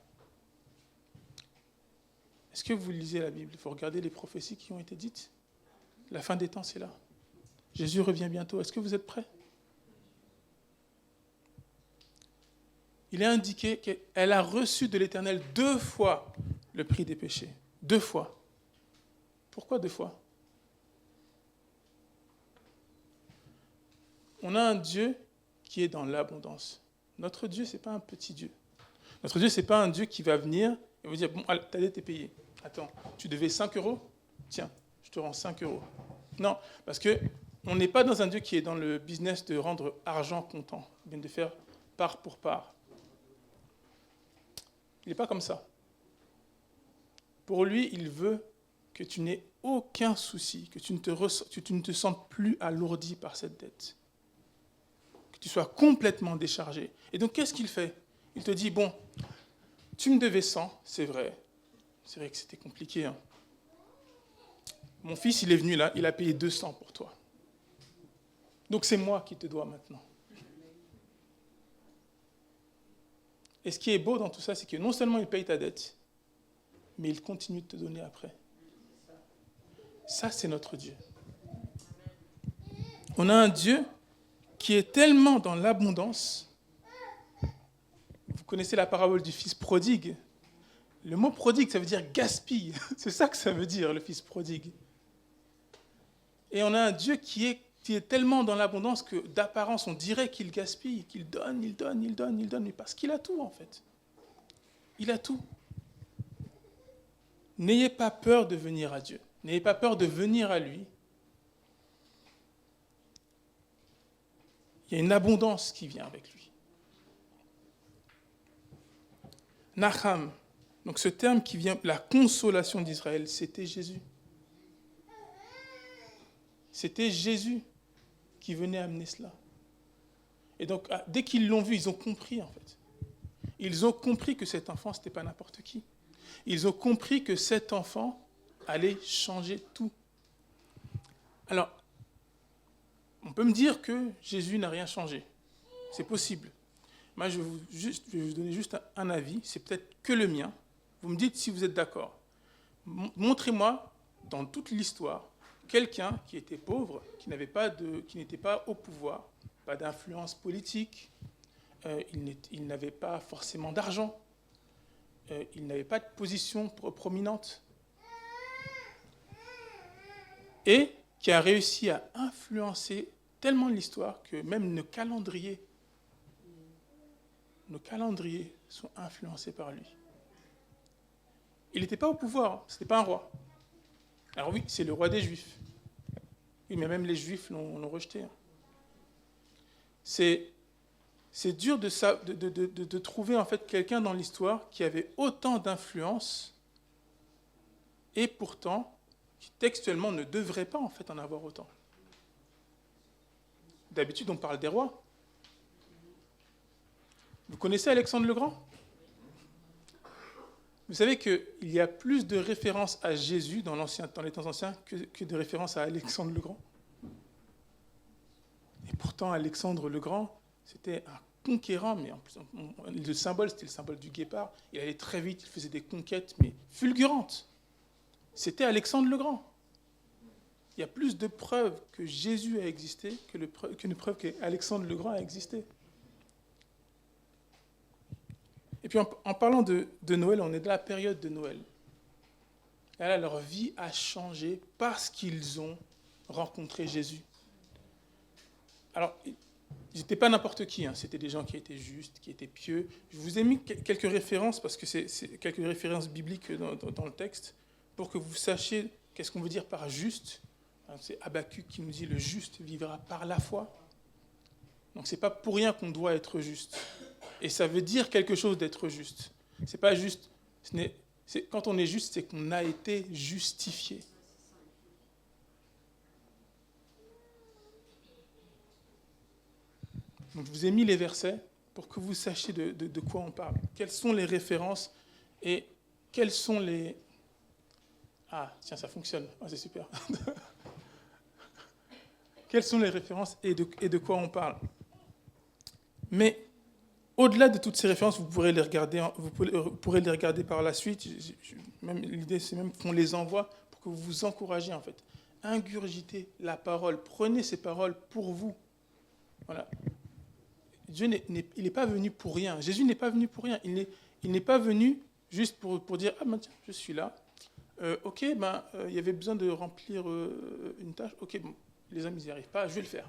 Est-ce que vous lisez la Bible? Il faut regarder les prophéties qui ont été dites. La fin des temps, c'est là. Jésus revient bientôt. Est-ce que vous êtes prêts? Il est indiqué qu'elle a reçu de l'Éternel 2 fois le prix des péchés. 2 fois. Pourquoi 2 fois? On a un Dieu qui est dans l'abondance. Notre Dieu, ce n'est pas un petit Dieu. Notre Dieu, ce n'est pas un Dieu qui va venir et vous dire, bon, ta dette est payée. Attends, tu devais 5 €? Tiens, je te rends 5 €. Non, parce qu'on n'est pas dans un Dieu qui est dans le business de rendre argent comptant, bien de faire part pour part. Il n'est pas comme ça. Pour lui, il veut que tu n'aies aucun souci, que tu ne te sentes plus alourdi par cette dette. Que tu sois complètement déchargé. Et donc, qu'est-ce qu'il fait? Il te dit, bon, tu me devais 100, c'est vrai. C'est vrai que c'était compliqué. Hein. Mon fils, il est venu là, il a payé 200 pour toi. Donc, c'est moi qui te dois maintenant. Et ce qui est beau dans tout ça, c'est que non seulement il paye ta dette, mais il continue de te donner après. Ça, c'est notre Dieu. On a un Dieu qui est tellement dans l'abondance. Vous connaissez la parabole du fils prodigue. Le mot prodigue, ça veut dire gaspille. C'est ça que ça veut dire, le fils prodigue. Et on a un Dieu qui est tellement dans l'abondance que d'apparence, on dirait qu'il gaspille, qu'il donne, mais parce qu'il a tout, en fait. Il a tout. N'ayez pas peur de venir à Dieu. N'ayez pas peur de venir à lui. Il y a une abondance qui vient avec lui. Nacham, donc ce terme qui vient, la consolation d'Israël, c'était Jésus. C'était Jésus qui venait amener cela. Et donc, dès qu'ils l'ont vu, ils ont compris, en fait. Ils ont compris que cet enfant, ce n'était pas n'importe qui. Ils ont compris que cet enfant allait changer tout. Alors, on peut me dire que Jésus n'a rien changé. C'est possible. Moi, je vais vous donner juste un avis. C'est peut-être que le mien. Vous me dites si vous êtes d'accord. Montrez-moi, dans toute l'histoire, quelqu'un qui était pauvre, qui n'était pas au pouvoir, pas d'influence politique, il n'avait pas forcément d'argent, il n'avait pas de position prominente, et qui a réussi à influencer tellement l'histoire que même nos calendriers sont influencés par lui. Il n'était pas au pouvoir, ce n'était pas un roi. Alors oui, c'est le roi des Juifs. Oui, mais même les Juifs l'ont rejeté. C'est dur de trouver en fait quelqu'un dans l'histoire qui avait autant d'influence et pourtant qui textuellement ne devrait pas en fait en avoir autant. D'habitude, on parle des rois. Vous connaissez Alexandre le Grand? Vous savez qu'il y a plus de références à Jésus dans les temps anciens que de références à Alexandre le Grand. Et pourtant, Alexandre le Grand, c'était un conquérant, mais en plus, le symbole, c'était le symbole du guépard. Il allait très vite, il faisait des conquêtes, mais fulgurantes. C'était Alexandre le Grand. Il y a plus de preuves que Jésus a existé qu'une preuve qu'Alexandre le Grand a existé. Et puis en parlant de Noël, on est dans la période de Noël. Et là, leur vie a changé parce qu'ils ont rencontré Jésus. Alors, ils n'étaient pas n'importe qui, hein. C'était des gens qui étaient justes, qui étaient pieux. Je vous ai mis quelques références, parce que c'est quelques références bibliques dans le texte, pour que vous sachiez qu'est-ce qu'on veut dire par juste. C'est Habacuc qui nous dit « le juste vivra par la foi ». Donc ce n'est pas pour rien qu'on doit être juste. Et ça veut dire quelque chose d'être juste. C'est pas juste. Quand on est juste, c'est qu'on a été justifié. Donc je vous ai mis les versets pour que vous sachiez de quoi on parle. Quelles sont les références et quelles sont les... Ah, tiens, ça fonctionne. Ah, c'est super. Quelles sont les références et de quoi on parle. Mais au-delà de toutes ces références, vous pourrez les regarder par la suite. L'idée, c'est même qu'on les envoie pour que vous vous encouragiez, en fait. Ingurgitez la parole. Prenez ces paroles pour vous. Voilà. Dieu il n'est pas venu pour rien. Jésus n'est pas venu pour rien. Il n'est pas venu juste pour dire « Ah ben tiens, je suis là. Ok, il y avait besoin de remplir une tâche. Ok, bon, les hommes, ils n'y arrivent pas, je vais le faire. »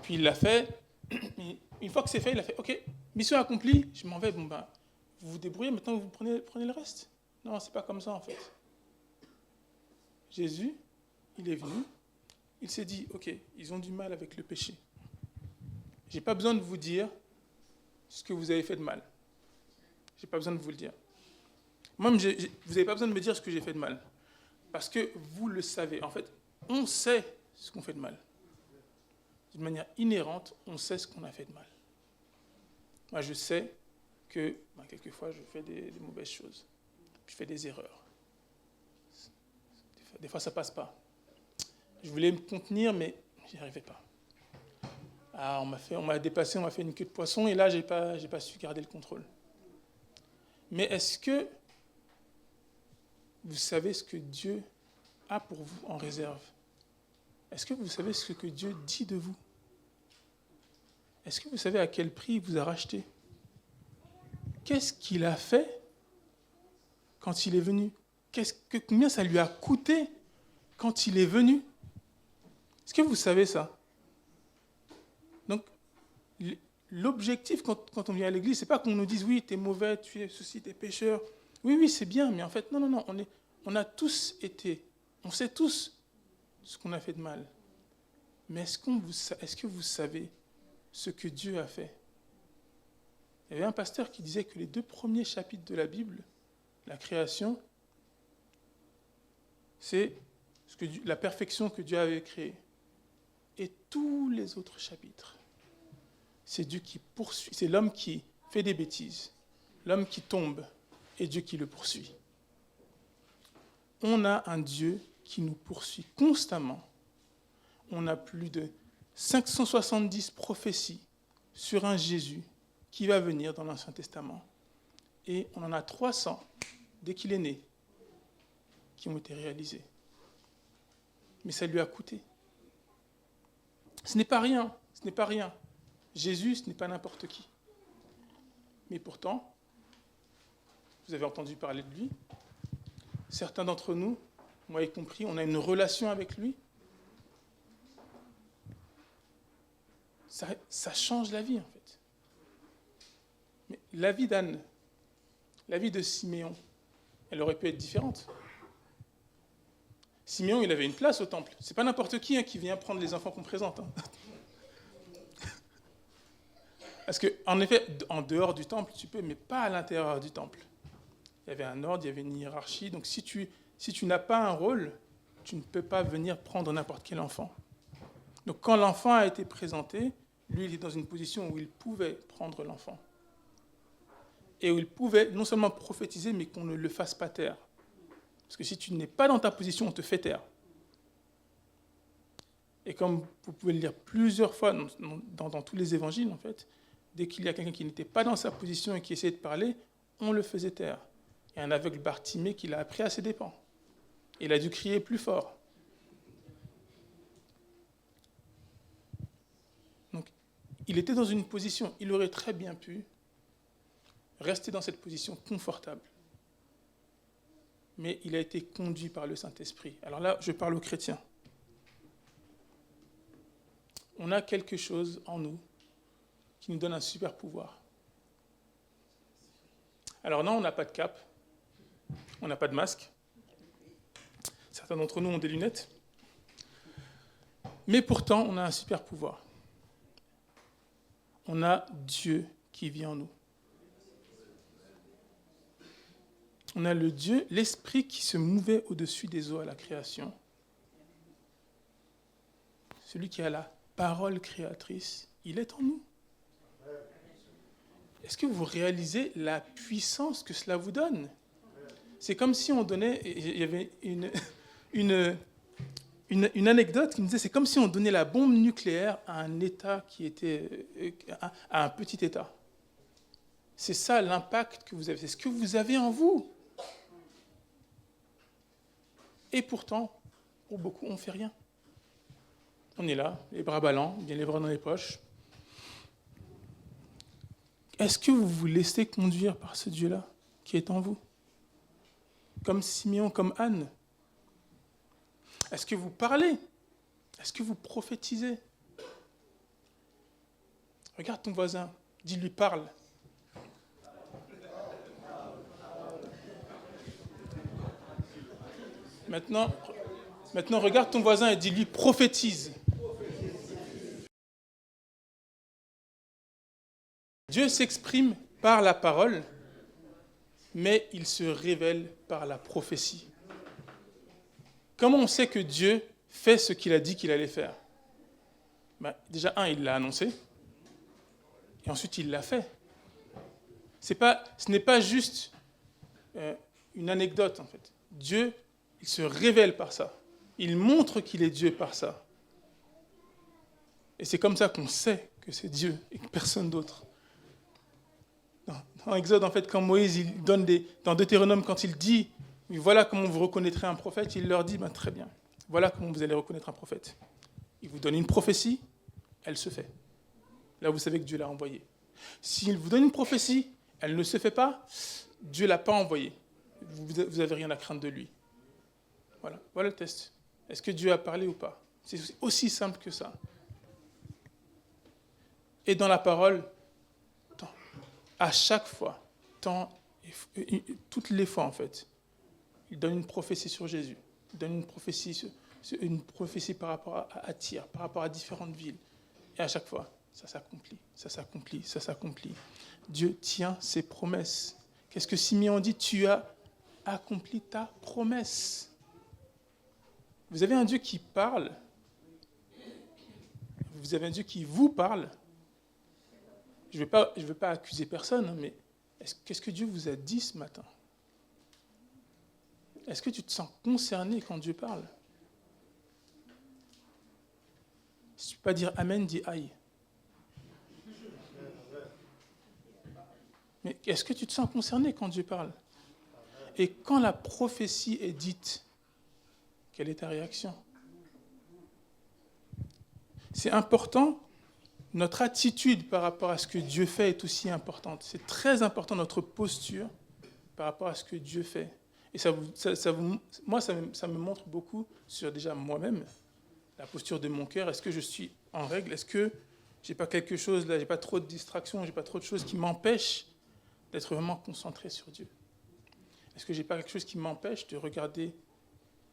Puis il l'a fait. Une fois que c'est fait, il a fait « Ok, mission accomplie, je m'en vais. Bon, vous vous débrouillez, maintenant vous prenez le reste. » Non, c'est pas comme ça, en fait. Jésus, il est venu. Il s'est dit « Ok, ils ont du mal avec le péché. Je n'ai pas besoin de vous dire ce que vous avez fait de mal. Je n'ai pas besoin de vous le dire. Moi, vous n'avez pas besoin de me dire ce que j'ai fait de mal. Parce que vous le savez. En fait, on sait ce qu'on fait de mal. D'une manière inhérente, on sait ce qu'on a fait de mal. Moi, je sais que quelquefois, je fais des mauvaises choses. Je fais des erreurs. Des fois, ça ne passe pas. Je voulais me contenir, mais je n'y arrivais pas. Ah, on m'a dépassé, on m'a fait une queue de poisson, et là, j'ai pas su garder le contrôle. Mais est-ce que vous savez ce que Dieu a pour vous en réserve? Est-ce que vous savez ce que Dieu dit de vous? Est-ce que vous savez à quel prix il vous a racheté? Qu'est-ce qu'il a fait quand il est venu? Combien ça lui a coûté quand il est venu? Est-ce que vous savez ça? Donc, l'objectif quand on vient à l'église, c'est pas qu'on nous dise « Oui, t'es mauvais, tu es ceci, t'es pécheur. » Oui, c'est bien, mais en fait, non, on a tous été, on sait tous ce qu'on a fait de mal. Mais est-ce que vous savez ce que Dieu a fait? Il y avait un pasteur qui disait que les 2 premiers chapitres de la Bible, la création, c'est la perfection que Dieu avait créée. Et tous les autres chapitres, c'est Dieu qui poursuit, c'est l'homme qui fait des bêtises, l'homme qui tombe, et Dieu qui le poursuit. On a un Dieu qui nous poursuit constamment. On a plus de 570 prophéties sur un Jésus qui va venir dans l'Ancien Testament. Et on en a 300, dès qu'il est né, qui ont été réalisées. Mais ça lui a coûté. Ce n'est pas rien, ce n'est pas rien. Jésus, ce n'est pas n'importe qui. Mais pourtant, vous avez entendu parler de lui. Certains d'entre nous, moi y compris, on a une relation avec lui. Ça change la vie, en fait. Mais la vie d'Anne, la vie de Siméon, elle aurait pu être différente. Siméon, il avait une place au temple. C'est pas n'importe qui qui vient prendre les enfants qu'on présente. Parce qu'en effet, en dehors du temple, tu peux, mais pas à l'intérieur du temple. Il y avait un ordre, il y avait une hiérarchie. Donc si tu n'as pas un rôle, tu ne peux pas venir prendre n'importe quel enfant. Donc quand l'enfant a été présenté, lui, il est dans une position où il pouvait prendre l'enfant. et où il pouvait non seulement prophétiser, mais qu'on ne le fasse pas taire. Parce que si tu n'es pas dans ta position, on te fait taire. Et comme vous pouvez le lire plusieurs fois dans tous les évangiles, en fait, dès qu'il y a quelqu'un qui n'était pas dans sa position et qui essayait de parler, on le faisait taire. Il y a un aveugle Bartimée qui l'a appris à ses dépens. Il a dû crier plus fort. Donc, il était dans une position, il aurait très bien pu rester dans cette position confortable. Mais il a été conduit par le Saint-Esprit. Alors là, je parle aux chrétiens. On a quelque chose en nous qui nous donne un super pouvoir. Alors non, on n'a pas de cape, on n'a pas de masque. Certains d'entre nous ont des lunettes. Mais pourtant, on a un super pouvoir. On a Dieu qui vit en nous. On a le Dieu, l'Esprit qui se mouvait au-dessus des eaux à la création. Celui qui a la parole créatrice, il est en nous. Est-ce que vous réalisez la puissance que cela vous donne? C'est comme si on donnait... Il y avait une anecdote qui me disait, c'est comme si on donnait la bombe nucléaire à un État qui était... à un petit État. C'est ça l'impact que vous avez. C'est ce que vous avez en vous. Et pourtant, pour beaucoup, on ne fait rien. On est là, les bras ballants, bien les bras dans les poches. Est-ce que vous vous laissez conduire par ce Dieu-là qui est en vous? Comme Simeon, comme Anne? Est-ce que vous parlez? Est-ce que vous prophétisez? Regarde ton voisin, dis-lui parle. Maintenant, regarde ton voisin et dis-lui prophétise. Dieu s'exprime par la parole, mais il se révèle par la prophétie. Comment on sait que Dieu fait ce qu'il a dit qu'il allait faire? Déjà, il l'a annoncé, et ensuite il l'a fait. Ce n'est pas juste une anecdote, en fait. Dieu, il se révèle par ça. Il montre qu'il est Dieu par ça. Et c'est comme ça qu'on sait que c'est Dieu et que personne d'autre. Dans Exode, en fait, quand Moïse il donne dans Deutéronome, quand il dit « Voilà comment vous reconnaîtrez un prophète », il leur dit « Très bien, voilà comment vous allez reconnaître un prophète. » Il vous donne une prophétie, elle se fait. Là, vous savez que Dieu l'a envoyé. S'il vous donne une prophétie, elle ne se fait pas, Dieu ne l'a pas envoyé. Vous n'avez rien à craindre de lui. Voilà le test. Est-ce que Dieu a parlé ou pas? C'est aussi simple que ça. Et dans la parole, à chaque fois, toutes les fois en fait, il donne une prophétie sur Jésus, il donne une prophétie par rapport à Tyr, par rapport à différentes villes. Et à chaque fois, ça s'accomplit, ça s'accomplit, ça s'accomplit. Dieu tient ses promesses. Qu'est-ce que Simeon dit? Tu as accompli ta promesse. Vous avez un Dieu qui parle, vous avez un Dieu qui vous parle. Je ne veux pas accuser personne, mais qu'est-ce que Dieu vous a dit ce matin? Est-ce que tu te sens concerné quand Dieu parle? Si tu ne peux pas dire Amen, dis aïe. Mais est-ce que tu te sens concerné quand Dieu parle? Et quand la prophétie est dite, quelle est ta réaction? C'est important. Notre attitude par rapport à ce que Dieu fait est aussi importante. C'est très important notre posture par rapport à ce que Dieu fait. Et moi, ça me montre beaucoup sur déjà moi-même, la posture de mon cœur. Est-ce que je suis en règle? Est-ce que j'ai pas quelque chose là, j'ai pas trop de distractions, j'ai pas trop de choses qui m'empêchent d'être vraiment concentré sur Dieu? Est-ce que j'ai pas quelque chose qui m'empêche de regarder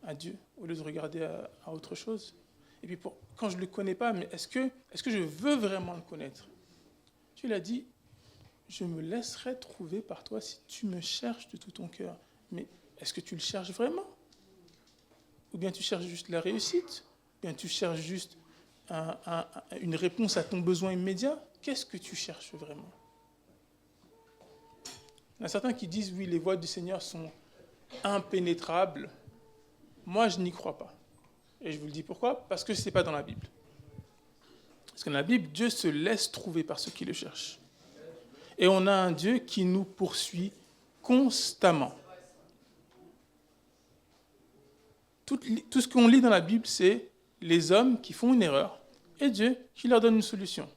à Dieu au lieu de regarder à autre chose? Et puis quand je ne le connais pas, mais est-ce que je veux vraiment le connaître? Dieu l'a dit, je me laisserai trouver par toi si tu me cherches de tout ton cœur. Mais est-ce que tu le cherches vraiment? Ou bien tu cherches juste la réussite? Ou bien tu cherches juste une réponse à ton besoin immédiat? Qu'est-ce que tu cherches vraiment? Il y en a certains qui disent, oui, les voies du Seigneur sont impénétrables. Moi, je n'y crois pas. Et je vous le dis pourquoi? Parce que ce n'est pas dans la Bible. Parce que dans la Bible, Dieu se laisse trouver par ceux qui le cherchent. Et on a un Dieu qui nous poursuit constamment. Tout ce qu'on lit dans la Bible, c'est les hommes qui font une erreur et Dieu qui leur donne une solution.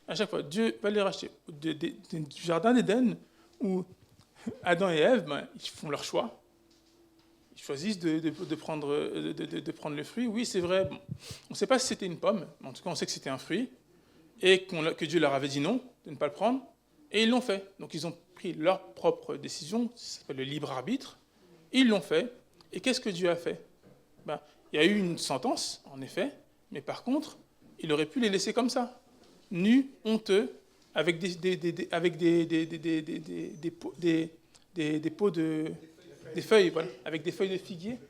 À chaque fois, Dieu va les racheter. Du jardin d'Éden, où Adam et Ève, ils font leur choix. Ils choisissent de prendre le fruit. Oui, c'est vrai. Bon, on ne sait pas si c'était une pomme, mais en tout cas, on sait que c'était un fruit. Et que Dieu leur avait dit non, de ne pas le prendre. Et ils l'ont fait. Donc, ils ont pris leur propre décision, ça s'appelle le libre arbitre. Ils l'ont fait. Et qu'est-ce que Dieu a fait? Il y a eu une sentence, en effet, mais par contre, il aurait pu les laisser comme ça, nus, honteux, avec des feuilles, voilà, avec des feuilles de figuier,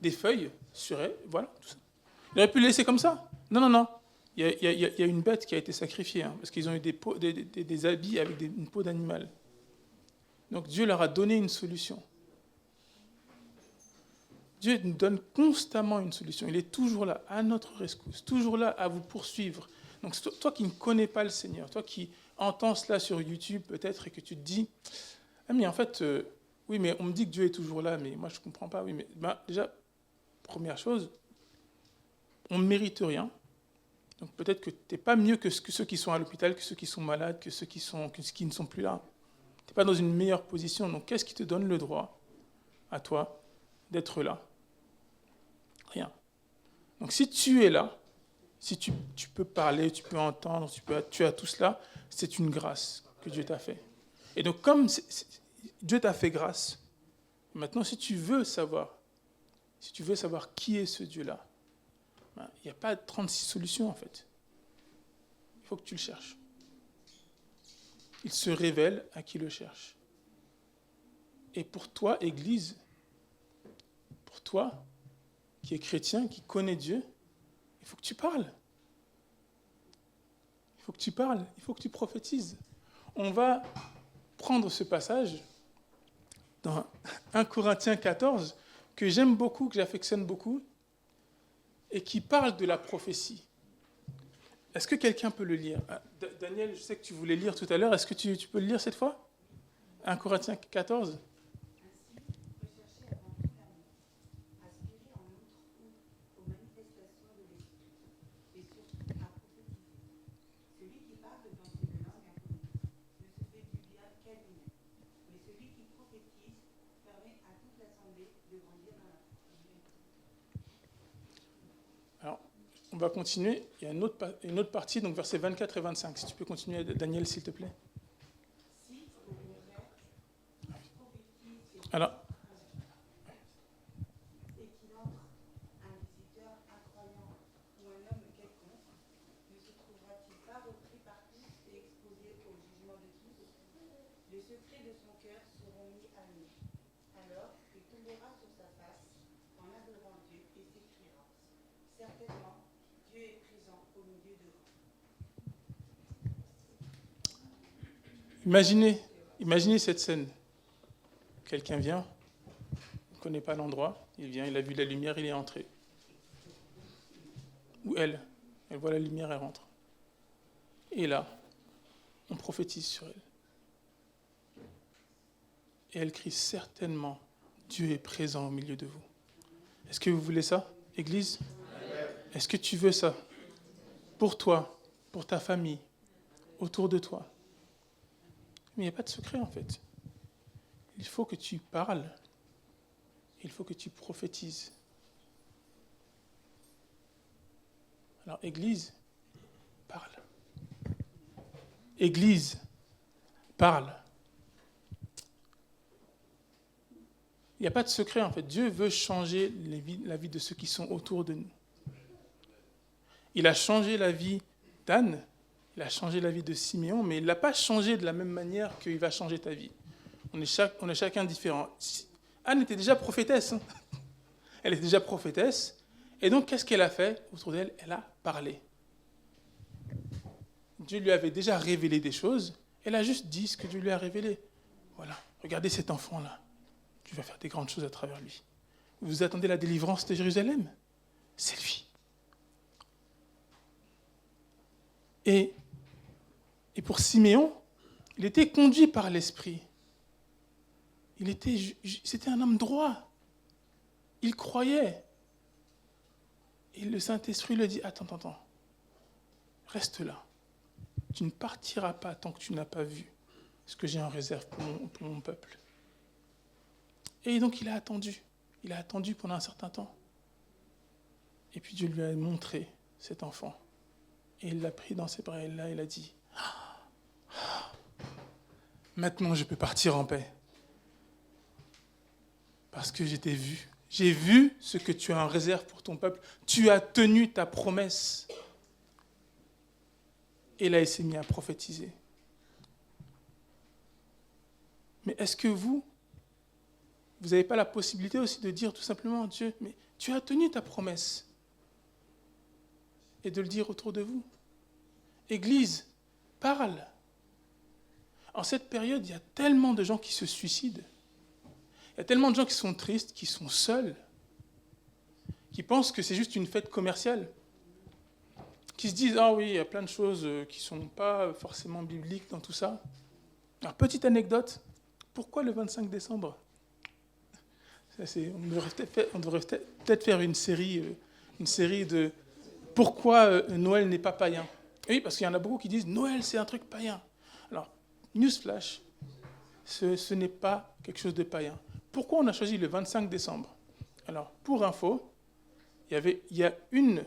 des feuilles sur elles, voilà, tout ça. Il aurait pu les laisser comme ça. Non. Il y a une bête qui a été sacrifiée, parce qu'ils ont eu des habits avec une peau d'animal. Donc Dieu leur a donné une solution. Dieu nous donne constamment une solution. Il est toujours là, à notre rescousse, toujours là à vous poursuivre. Donc toi qui ne connais pas le Seigneur, toi qui entends cela sur YouTube peut-être et que tu te dis « Ah mais en fait, oui, mais on me dit que Dieu est toujours là, mais moi je ne comprends pas. » Oui, mais déjà, première chose, on ne mérite rien. Donc peut-être que tu n'es pas mieux que ceux qui sont à l'hôpital, que ceux qui sont malades, que ceux qui ne sont plus là. Tu n'es pas dans une meilleure position. Donc qu'est-ce qui te donne le droit à toi d'être là? Rien. Donc si tu es là, si tu peux parler, tu peux entendre, tu as tout cela, c'est une grâce que Dieu t'a fait. Et donc comme Dieu t'a fait grâce, maintenant si tu veux savoir qui est ce Dieu-là, il n'y a pas 36 solutions en fait. Il faut que tu le cherches. Il se révèle à qui le cherche. Et pour toi, Église, pour toi, qui es chrétien, qui connais Dieu, il faut que tu parles. Il faut que tu parles, il faut que tu prophétises. On va prendre ce passage dans 1 Corinthiens 14, que j'aime beaucoup, que j'affectionne beaucoup, et qui parle de la prophétie. Est-ce que quelqu'un peut le lire? Daniel, je sais que tu voulais lire tout à l'heure, est-ce que tu peux le lire cette fois? 1 Corinthiens 14. Alors, on va continuer. Il y a une autre partie, donc versets 24 et 25. Si tu peux continuer, Daniel, s'il te plaît. Alors, et qu'il entre un visiteur incroyant ou un homme quelconque, ne se trouvera-t-il pas repris par tous et exposé au jugement de tous? Les secrets de son cœur seront mis à nu. Alors il tombera sur sa face en adorant Dieu et s'écriera: certainement, Dieu est présent au milieu de vous. Imaginez cette scène. Quelqu'un vient, il ne connaît pas l'endroit, il vient, il a vu la lumière, il est entré. Ou elle voit la lumière, elle rentre. Et là, on prophétise sur elle. Et elle crie certainement, Dieu est présent au milieu de vous. Est-ce que vous voulez ça, Église? Est-ce que tu veux ça? Pour toi, pour ta famille, autour de toi. Mais il n'y a pas de secret en fait. Il faut que tu parles. Il faut que tu prophétises. Alors, Église, parle. Église, parle. Il n'y a pas de secret, en fait. Dieu veut changer la vie de ceux qui sont autour de nous. Il a changé la vie d'Anne, il a changé la vie de Siméon, mais il ne l'a pas changé de la même manière qu'il va changer ta vie. On est chacun différent. Anne était déjà prophétesse. Hein. Elle était déjà prophétesse. Et donc, qu'est-ce qu'elle a fait autour d'elle? Elle a parlé. Dieu lui avait déjà révélé des choses. Elle a juste dit ce que Dieu lui a révélé. Voilà. regardez cet enfant-là, tu vas faire des grandes choses à travers lui. Vous attendez la délivrance de Jérusalem? C'est lui. Et pour Siméon, il était conduit par l'Esprit. C'était un homme droit. Il croyait. Et le Saint-Esprit lui dit, attends, reste là. Tu ne partiras pas tant que tu n'as pas vu ce que j'ai en réserve pour mon peuple. Et donc il a attendu. Il a attendu pendant un certain temps. Et puis Dieu lui a montré cet enfant. Et il l'a pris dans ses bras et là, il a dit, maintenant je peux partir en paix. Parce que j'ai vu. J'ai vu ce que tu as en réserve pour ton peuple. Tu as tenu ta promesse. Et là, il s'est mis à prophétiser. Mais est-ce que vous n'avez pas la possibilité aussi de dire tout simplement, Dieu, mais tu as tenu ta promesse. Et de le dire autour de vous. Église, parle. En cette période, il y a tellement de gens qui se suicident. Il y a tellement de gens qui sont tristes, qui sont seuls, qui pensent que c'est juste une fête commerciale, qui se disent « Ah oui, il y a plein de choses qui ne sont pas forcément bibliques dans tout ça. » Alors, petite anecdote, pourquoi le 25 décembre ? On devrait peut-être faire une série de « Pourquoi Noël n'est pas païen ?» Oui, parce qu'il y en a beaucoup qui disent « Noël, c'est un truc païen. » Alors, newsflash, ce n'est pas quelque chose de païen. Pourquoi on a choisi le 25 décembre ? Alors, pour info, il y a une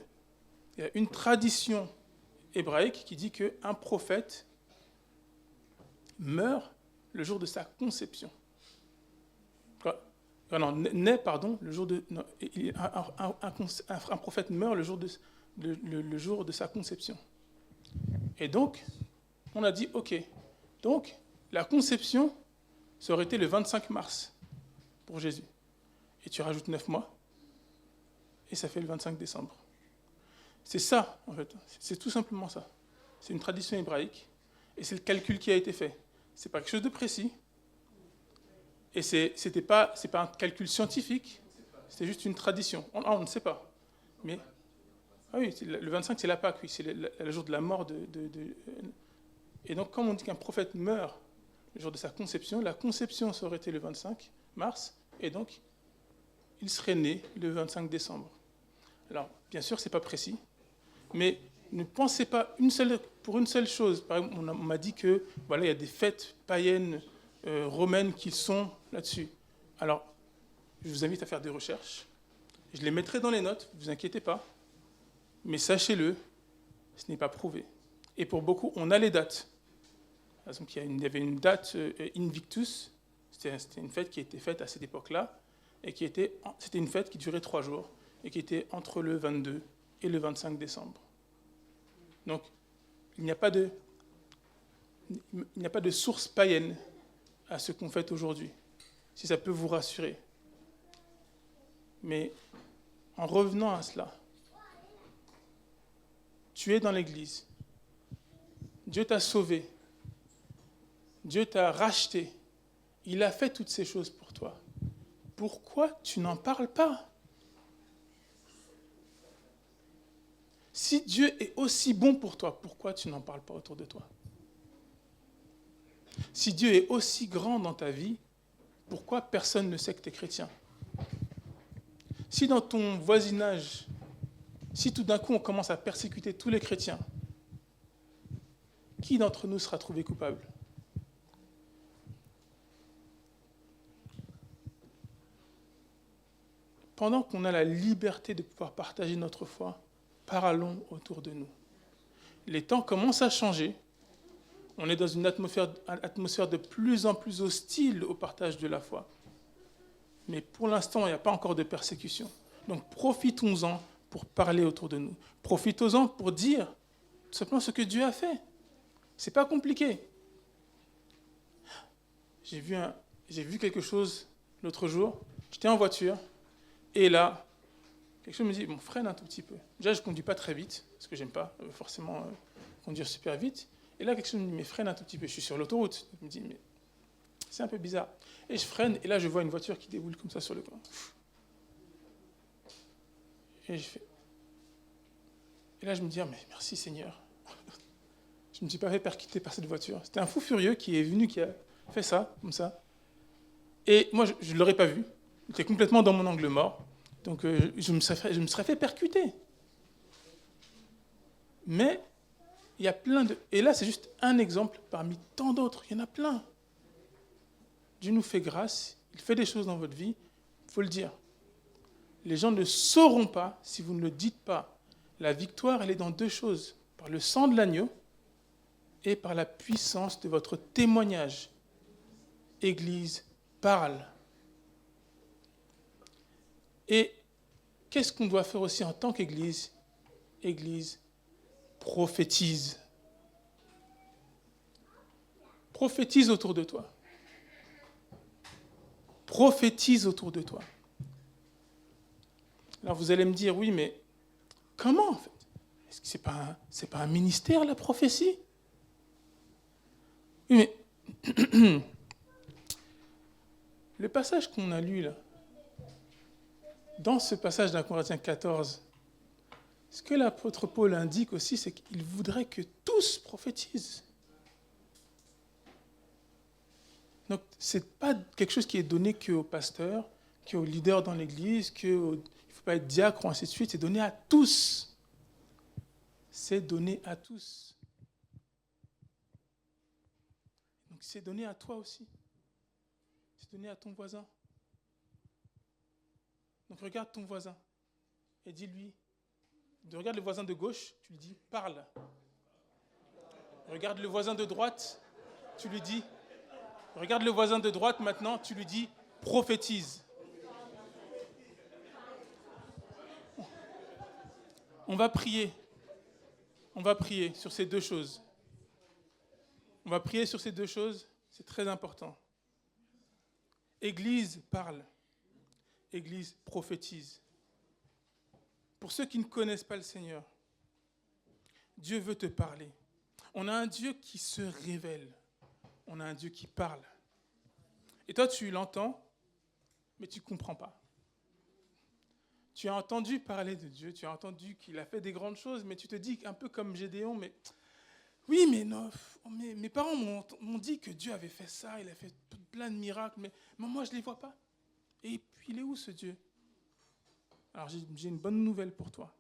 tradition hébraïque qui dit qu'un prophète meurt le jour de sa conception. Le jour de... Non, un prophète meurt le jour de sa conception. Et donc, on a dit, OK, donc la conception, ça aurait été le 25 mars pour Jésus. Et tu rajoutes 9 mois, et ça fait le 25 décembre. C'est ça, en fait. C'est tout simplement ça. C'est une tradition hébraïque, et c'est le calcul qui a été fait. C'est pas quelque chose de précis, et c'est pas un calcul scientifique, c'est juste une tradition. On ne sait pas. Mais, ah oui, le 25, c'est la Pâque, oui, c'est le jour de la mort Et donc, comme on dit qu'un prophète meurt le jour de sa conception, la conception, ça aurait été le 25 mars, et donc, il serait né le 25 décembre. Alors, bien sûr, ce n'est pas précis, mais ne pensez pas pour une seule chose. Par exemple, on m'a dit que voilà, il y a des fêtes païennes romaines qui sont là-dessus. Alors, je vous invite à faire des recherches. Je les mettrai dans les notes, ne vous inquiétez pas. Mais sachez-le, ce n'est pas prouvé. Et pour beaucoup, on a les dates. Par exemple, il y avait une date Invictus. C'était une fête qui était faite à cette époque-là. Et c'était une fête qui durait 3 jours. Et qui était entre le 22 et le 25 décembre. Donc, il n'y a pas de source païenne à ce qu'on fête aujourd'hui, si ça peut vous rassurer. Mais en revenant à cela, tu es dans l'Église. Dieu t'a sauvé. Dieu t'a racheté. Il a fait toutes ces choses pour toi. Pourquoi tu n'en parles pas ? Si Dieu est aussi bon pour toi, pourquoi tu n'en parles pas autour de toi ? Si Dieu est aussi grand dans ta vie, pourquoi personne ne sait que tu es chrétien ? Si dans ton voisinage, si tout d'un coup on commence à persécuter tous les chrétiens, qui d'entre nous sera trouvé coupable ? Pendant qu'on a la liberté de pouvoir partager notre foi, parlons autour de nous. Les temps commencent à changer. On est dans une atmosphère de plus en plus hostile au partage de la foi. Mais pour l'instant, il n'y a pas encore de persécution. Donc profitons-en pour parler autour de nous. Profitons-en pour dire tout simplement ce que Dieu a fait. Ce n'est pas compliqué. J'ai vu quelque chose l'autre jour. J'étais en voiture et là, quelque chose me dit, bon, freine un tout petit peu. Déjà, je ne conduis pas très vite, parce que je n'aime pas forcément conduire super vite. Et là, quelque chose me dit, mais freine un tout petit peu. Je suis sur l'autoroute. Je me dis, mais C'est un peu bizarre. Et je freine, et là, je vois une voiture qui déboule comme ça sur le coin. Et là, je me dis, mais merci Seigneur. Je ne me suis pas fait percuter par cette voiture. C'était un fou furieux qui est venu, qui a fait ça, comme ça. Et moi, je ne l'aurais pas vu. Il était complètement dans mon angle mort. Donc, je me serais fait percuter. Mais il y a plein de... Et là, c'est juste un exemple parmi tant d'autres. Il y en a plein. Dieu nous fait grâce. Il fait des choses dans votre vie. Il faut le dire. Les gens ne sauront pas si vous ne le dites pas. La victoire, elle est dans deux choses. Par le sang de l'agneau et par la puissance de votre témoignage. Église, parle. Et qu'est-ce qu'on doit faire aussi en tant qu'Église ? Église, prophétise. Prophétise autour de toi. Prophétise autour de toi. Alors vous allez me dire, oui, mais comment en fait ? Est-ce que c'est pas un ministère, la prophétie ? Oui, mais le passage qu'on a lu là, dans ce passage d'un Corinthiens 14, ce que l'apôtre Paul indique aussi, c'est qu'il voudrait que tous prophétisent. Donc, ce n'est pas quelque chose qui est donné qu'aux pasteurs, qu'aux leaders dans l'Église, il ne faut pas être diacre ou ainsi de suite, c'est donné à tous. C'est donné à tous. Donc, c'est donné à toi aussi. C'est donné à ton voisin. Donc, regarde ton voisin et dis-lui. Regarde le voisin de gauche, tu lui dis « parle ». Regarde le voisin de droite, tu lui dis « regarde le voisin de droite maintenant, tu lui dis « prophétise ». On va prier. On va prier sur ces deux choses. On va prier sur ces deux choses, c'est très important. Église, parle. Église, prophétise. Pour ceux qui ne connaissent pas le Seigneur, Dieu veut te parler. On a un Dieu qui se révèle. On a un Dieu qui parle. Et toi, tu l'entends, mais tu ne comprends pas. Tu as entendu parler de Dieu, tu as entendu qu'il a fait des grandes choses, mais tu te dis un peu comme Gédéon, mais oui, mais non, mes parents m'ont dit que Dieu avait fait ça, il a fait plein de miracles, mais moi, je ne les vois pas. Et puis, il est où ce Dieu ? Alors, j'ai une bonne nouvelle pour toi.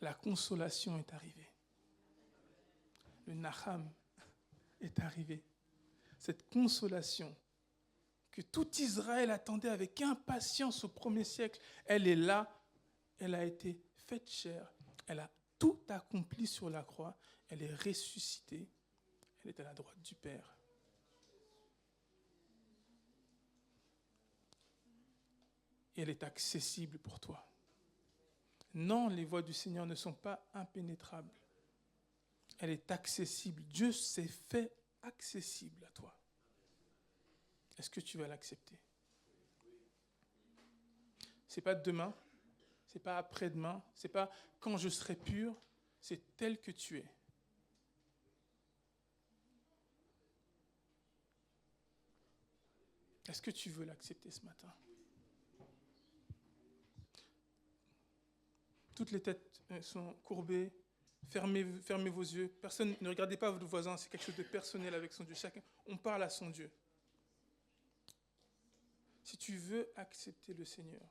La consolation est arrivée. Le Naham est arrivé. Cette consolation que tout Israël attendait avec impatience au 1er siècle, elle est là, elle a été faite chair, elle a tout accompli sur la croix, elle est ressuscitée, elle est à la droite du Père. Et elle est accessible pour toi. Non, les voies du Seigneur ne sont pas impénétrables. Elle est accessible. Dieu s'est fait accessible à toi. Est-ce que tu vas l'accepter ? Ce n'est pas demain, ce n'est pas après-demain, ce n'est pas quand je serai pur, c'est tel que tu es. Est-ce que tu veux l'accepter ce matin ? Toutes les têtes sont courbées. Fermez vos yeux. Personne, ne regardez pas votre voisin, c'est quelque chose de personnel avec son Dieu. Chacun, on parle à son Dieu. Si tu veux accepter le Seigneur,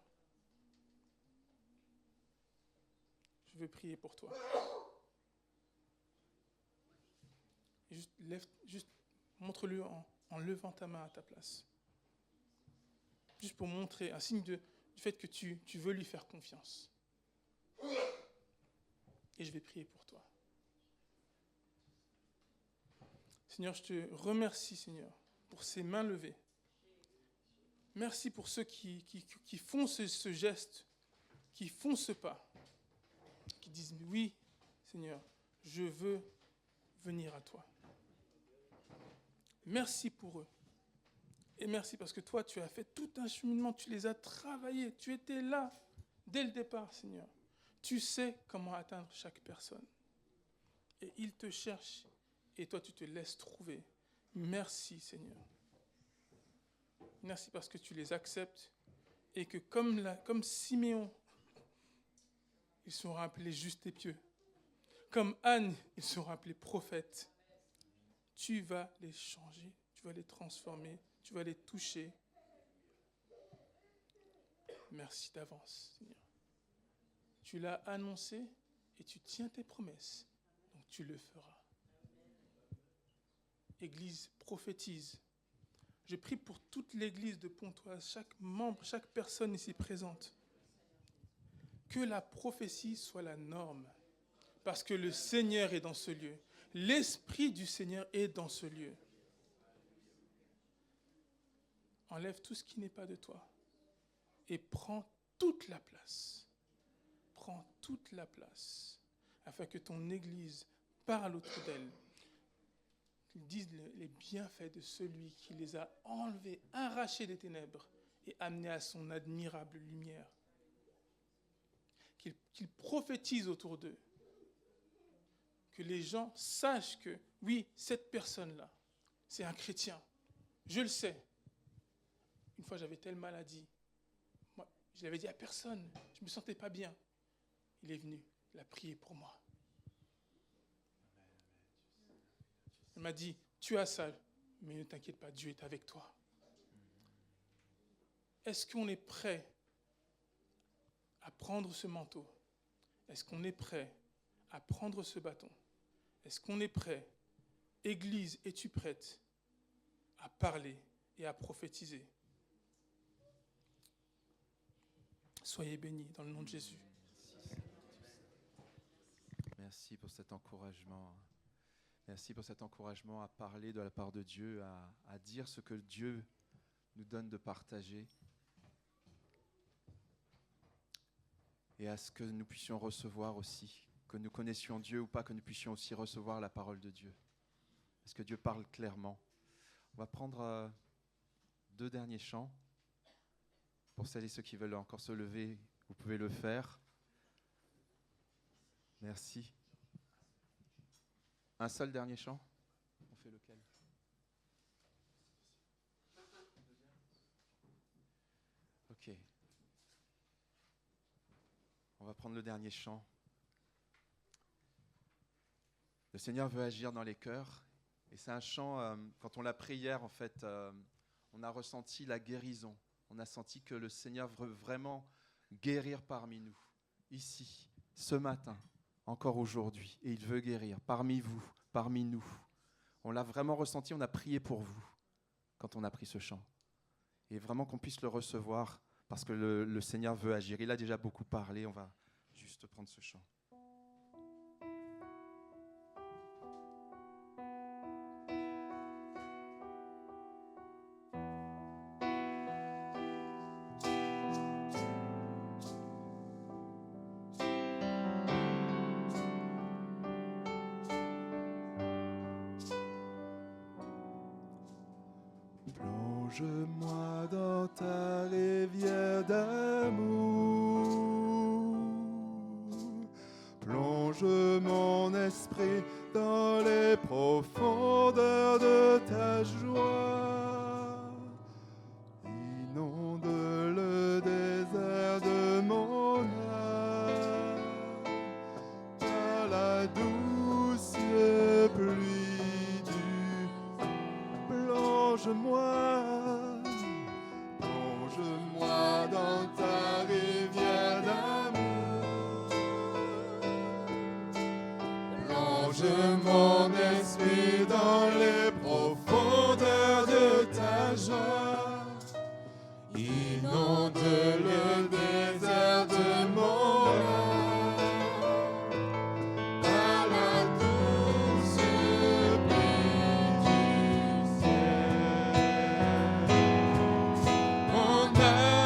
je veux prier pour toi. Et juste montre-le en levant ta main à ta place. Juste pour montrer un signe du fait que tu veux lui faire confiance. Et je vais prier pour toi. Seigneur, je te remercie, Seigneur, pour ces mains levées. Merci pour ceux qui font ce geste, qui font ce pas, qui disent « Oui, Seigneur, je veux venir à toi ». Merci pour eux. Et merci parce que toi, tu as fait tout un cheminement, tu les as travaillés, tu étais là dès le départ, Seigneur. Tu sais comment atteindre chaque personne. Et ils te cherchent, et toi, tu te laisses trouver. Merci Seigneur. Merci parce que tu les acceptes et que comme Siméon, ils seront appelés justes et pieux. Comme Anne, ils seront appelés prophètes. Tu vas les changer, tu vas les transformer, tu vas les toucher. Merci d'avance, Seigneur. Tu l'as annoncé et tu tiens tes promesses, donc tu le feras. Église, prophétise. Je prie pour toute l'église de Pontoise, chaque membre, chaque personne ici présente. Que la prophétie soit la norme, parce que le Seigneur est dans ce lieu. L'Esprit du Seigneur est dans ce lieu. Enlève tout ce qui n'est pas de toi et prends toute la place. Prends toute la place, afin que ton Église parle autour d'elle. Qu'ils disent les bienfaits de celui qui les a enlevés, arrachés des ténèbres et amenés à son admirable lumière. Qu'ils prophétisent autour d'eux. Que les gens sachent que, oui, cette personne-là, c'est un chrétien. Je le sais. Une fois, j'avais telle maladie. Moi, je l'avais dit à personne. Je ne me sentais pas bien. Il est venu. Il a prié pour moi. Il m'a dit, tu as ça, mais ne t'inquiète pas, Dieu est avec toi. Est-ce qu'on est prêt à prendre ce manteau? Est-ce qu'on est prêt à prendre ce bâton? Est-ce qu'on est prêt? Église, es-tu prête à parler et à prophétiser? Soyez bénis dans le nom de Jésus. Merci pour cet encouragement. Merci pour cet encouragement à parler de la part de Dieu, à dire ce que Dieu nous donne de partager et à ce que nous puissions recevoir aussi, que nous connaissions Dieu ou pas, que nous puissions aussi recevoir la parole de Dieu. Parce que Dieu parle clairement. On va prendre 2 derniers chants. Pour celles et ceux qui veulent encore se lever, vous pouvez le faire. Merci. Un seul dernier chant? On fait lequel? Ok. On va prendre le dernier chant. Le Seigneur veut agir dans les cœurs. Et c'est un chant, quand on l'a pris hier, en fait, on a ressenti la guérison. On a senti que le Seigneur veut vraiment guérir parmi nous, ici, ce matin, encore aujourd'hui. Et il veut guérir parmi vous, parmi nous. On l'a vraiment ressenti, on a prié pour vous quand on a pris ce chant. Et vraiment qu'on puisse le recevoir parce que le Seigneur veut agir. Il a déjà beaucoup parlé, on va juste prendre ce chant. Plonge-moi dans ta rivière d'amour, plonge mon esprit dans les profondeurs de ta joie, inonde le désert de mon âme, par la douce pluie du plonge-moi. Plonge-moi dans ta rivière d'amour. Plonge mon esprit dans les profondeurs de ta joie. Inonde le désert de mon âme. Par la douce pluie du ciel. Mon âme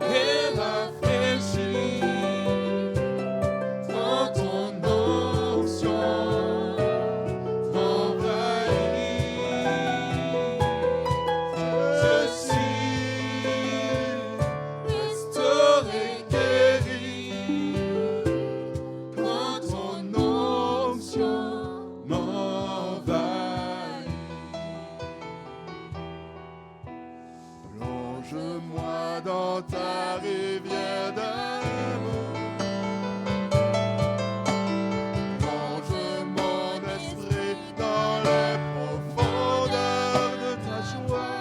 est rafraîchie quand ton nom Plonge-moi dans ta rivière d'amour. Plonge mon esprit dans les profondeurs de ta joie.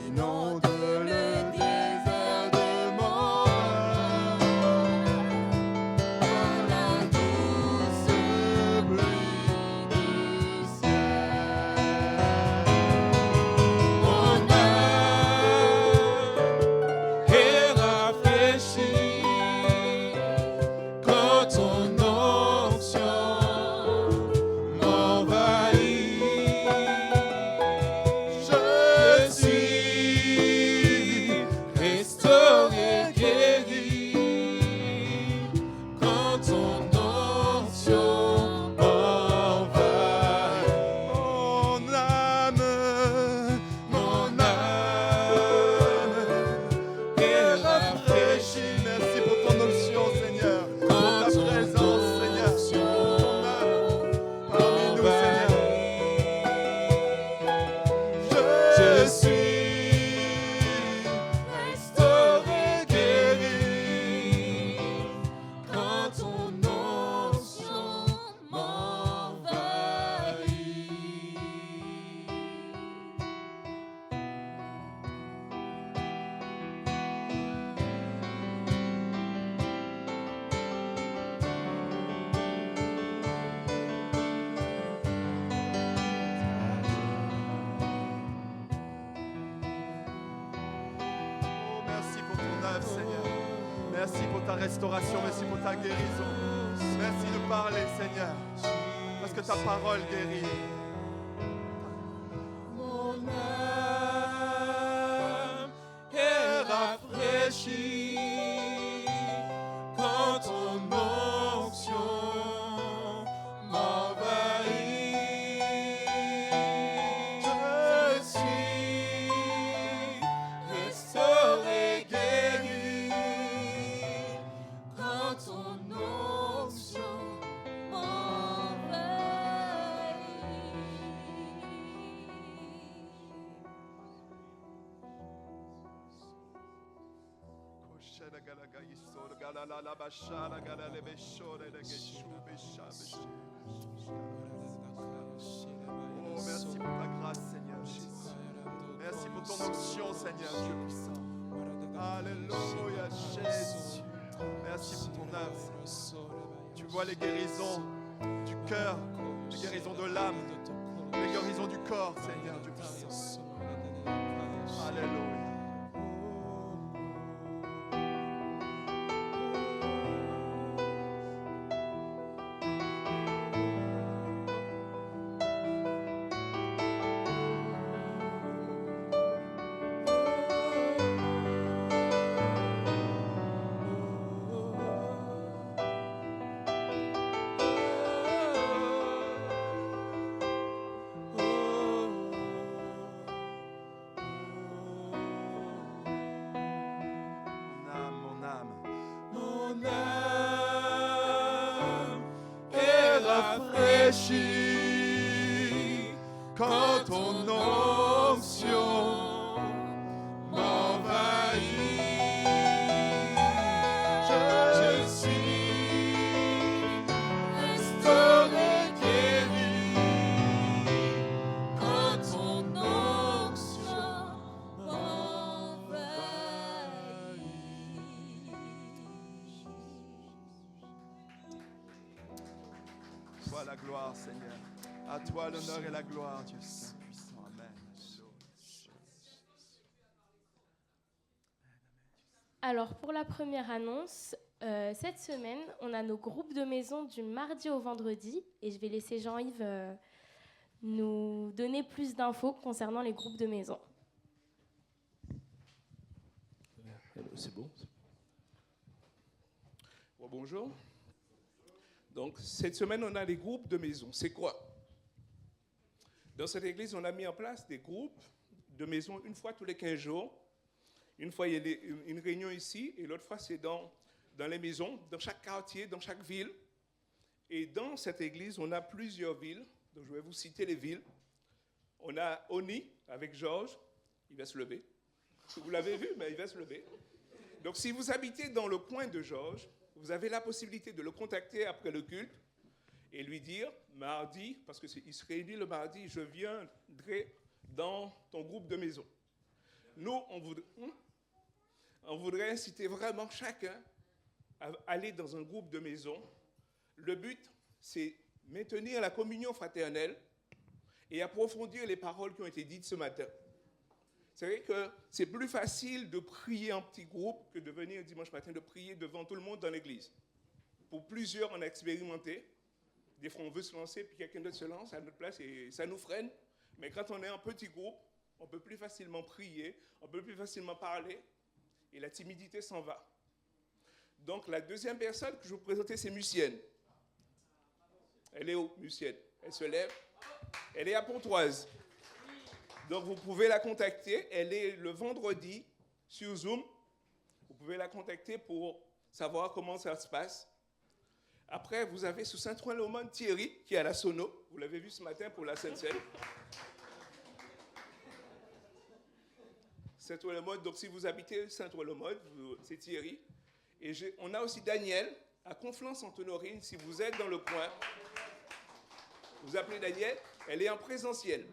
Inonde le désert de mon âme par la douce pluie du ciel. Mon âme est rafraîchie quand ton onction m'envahit. Je suis restauré, guéri quand ton onction m'envahit. Mon âme est rafraîchie. Merci pour ton onction, Seigneur, pour ta présence, Seigneur, pour ton œuvre parmi nous, Seigneur. Je suis restauré, guéri quand ton onction m'envahit. Oh, merci pour ton œuvre, Seigneur. Merci pour ta restauration, merci pour ta guérison. Merci de parler, Seigneur, parce que ta parole guérit. Mon âme est rafraîchie quand ton onction m'envahit. Je suis restauré, guéri quand ton onction Oh, merci pour ta grâce, Seigneur Jésus. Merci pour ton onction, Seigneur Dieu puissant. Alléluia, Jésus. Merci pour ton œuvre, Seigneur. Tu vois les guérisons du cœur, les guérisons de l'âme, les guérisons du corps, Seigneur Dieu puissant. Alléluia. Quand ton onction m'envahit, je suis restauré, guéri. Quand ton onction m'envahit. Toi la gloire, Seigneur. À toi l'honneur et la gloire, Dieu saint puissant. Amen. Alors, pour la première annonce, cette semaine, on a nos groupes de maison du mardi au vendredi. Et je vais laisser Jean-Yves nous donner plus d'infos concernant les groupes de maison. C'est bon. Bon, bonjour. Donc, cette semaine, on a les groupes de maison. C'est quoi? Dans cette église, on a mis en place des groupes de maison une fois tous les 15 jours. Une fois, il y a une réunion ici, et l'autre fois, c'est dans les maisons, dans chaque quartier, dans chaque ville. Et dans cette église, on a plusieurs villes. Donc, je vais vous citer les villes. On a Oni, avec Georges. Il va se lever. Vous l'avez vu, mais il va se lever. Donc si vous habitez dans le coin de Georges, vous avez la possibilité de le contacter après le culte et lui dire, mardi, parce qu'il se réunit le mardi, je viendrai dans ton groupe de maison. Nous, on voudrait inciter vraiment chacun à aller dans un groupe de maison. Le but, c'est maintenir la communion fraternelle et approfondir les paroles qui ont été dites ce matin. C'est vrai que c'est plus facile de prier en petit groupe que de venir dimanche matin, de prier devant tout le monde dans l'église. Pour plusieurs, on a expérimenté. Des fois, on veut se lancer, puis quelqu'un d'autre se lance à notre place et ça nous freine. Mais quand on est en petit groupe, on peut plus facilement prier, on peut plus facilement parler, et la timidité s'en va. Donc, la deuxième personne que je vous présentais, c'est Mucienne. Elle est où, Mucienne? Elle se lève. Elle est à Pontoise. Donc, vous pouvez la contacter. Elle est le vendredi sur Zoom. Vous pouvez la contacter pour savoir comment ça se passe. Après, vous avez sous Saint-Ouen-le-Monde Thierry, qui est à la Sono. Vous l'avez vu ce matin pour la Sainte-Seine. Saint-Ouen-le-Monde, donc si vous habitez Saint-Ouen-le-Monde, c'est Thierry. Et on a aussi Daniel, à Conflans-en-Honorine, si vous êtes dans le coin. Vous appelez Daniel, elle est en présentiel.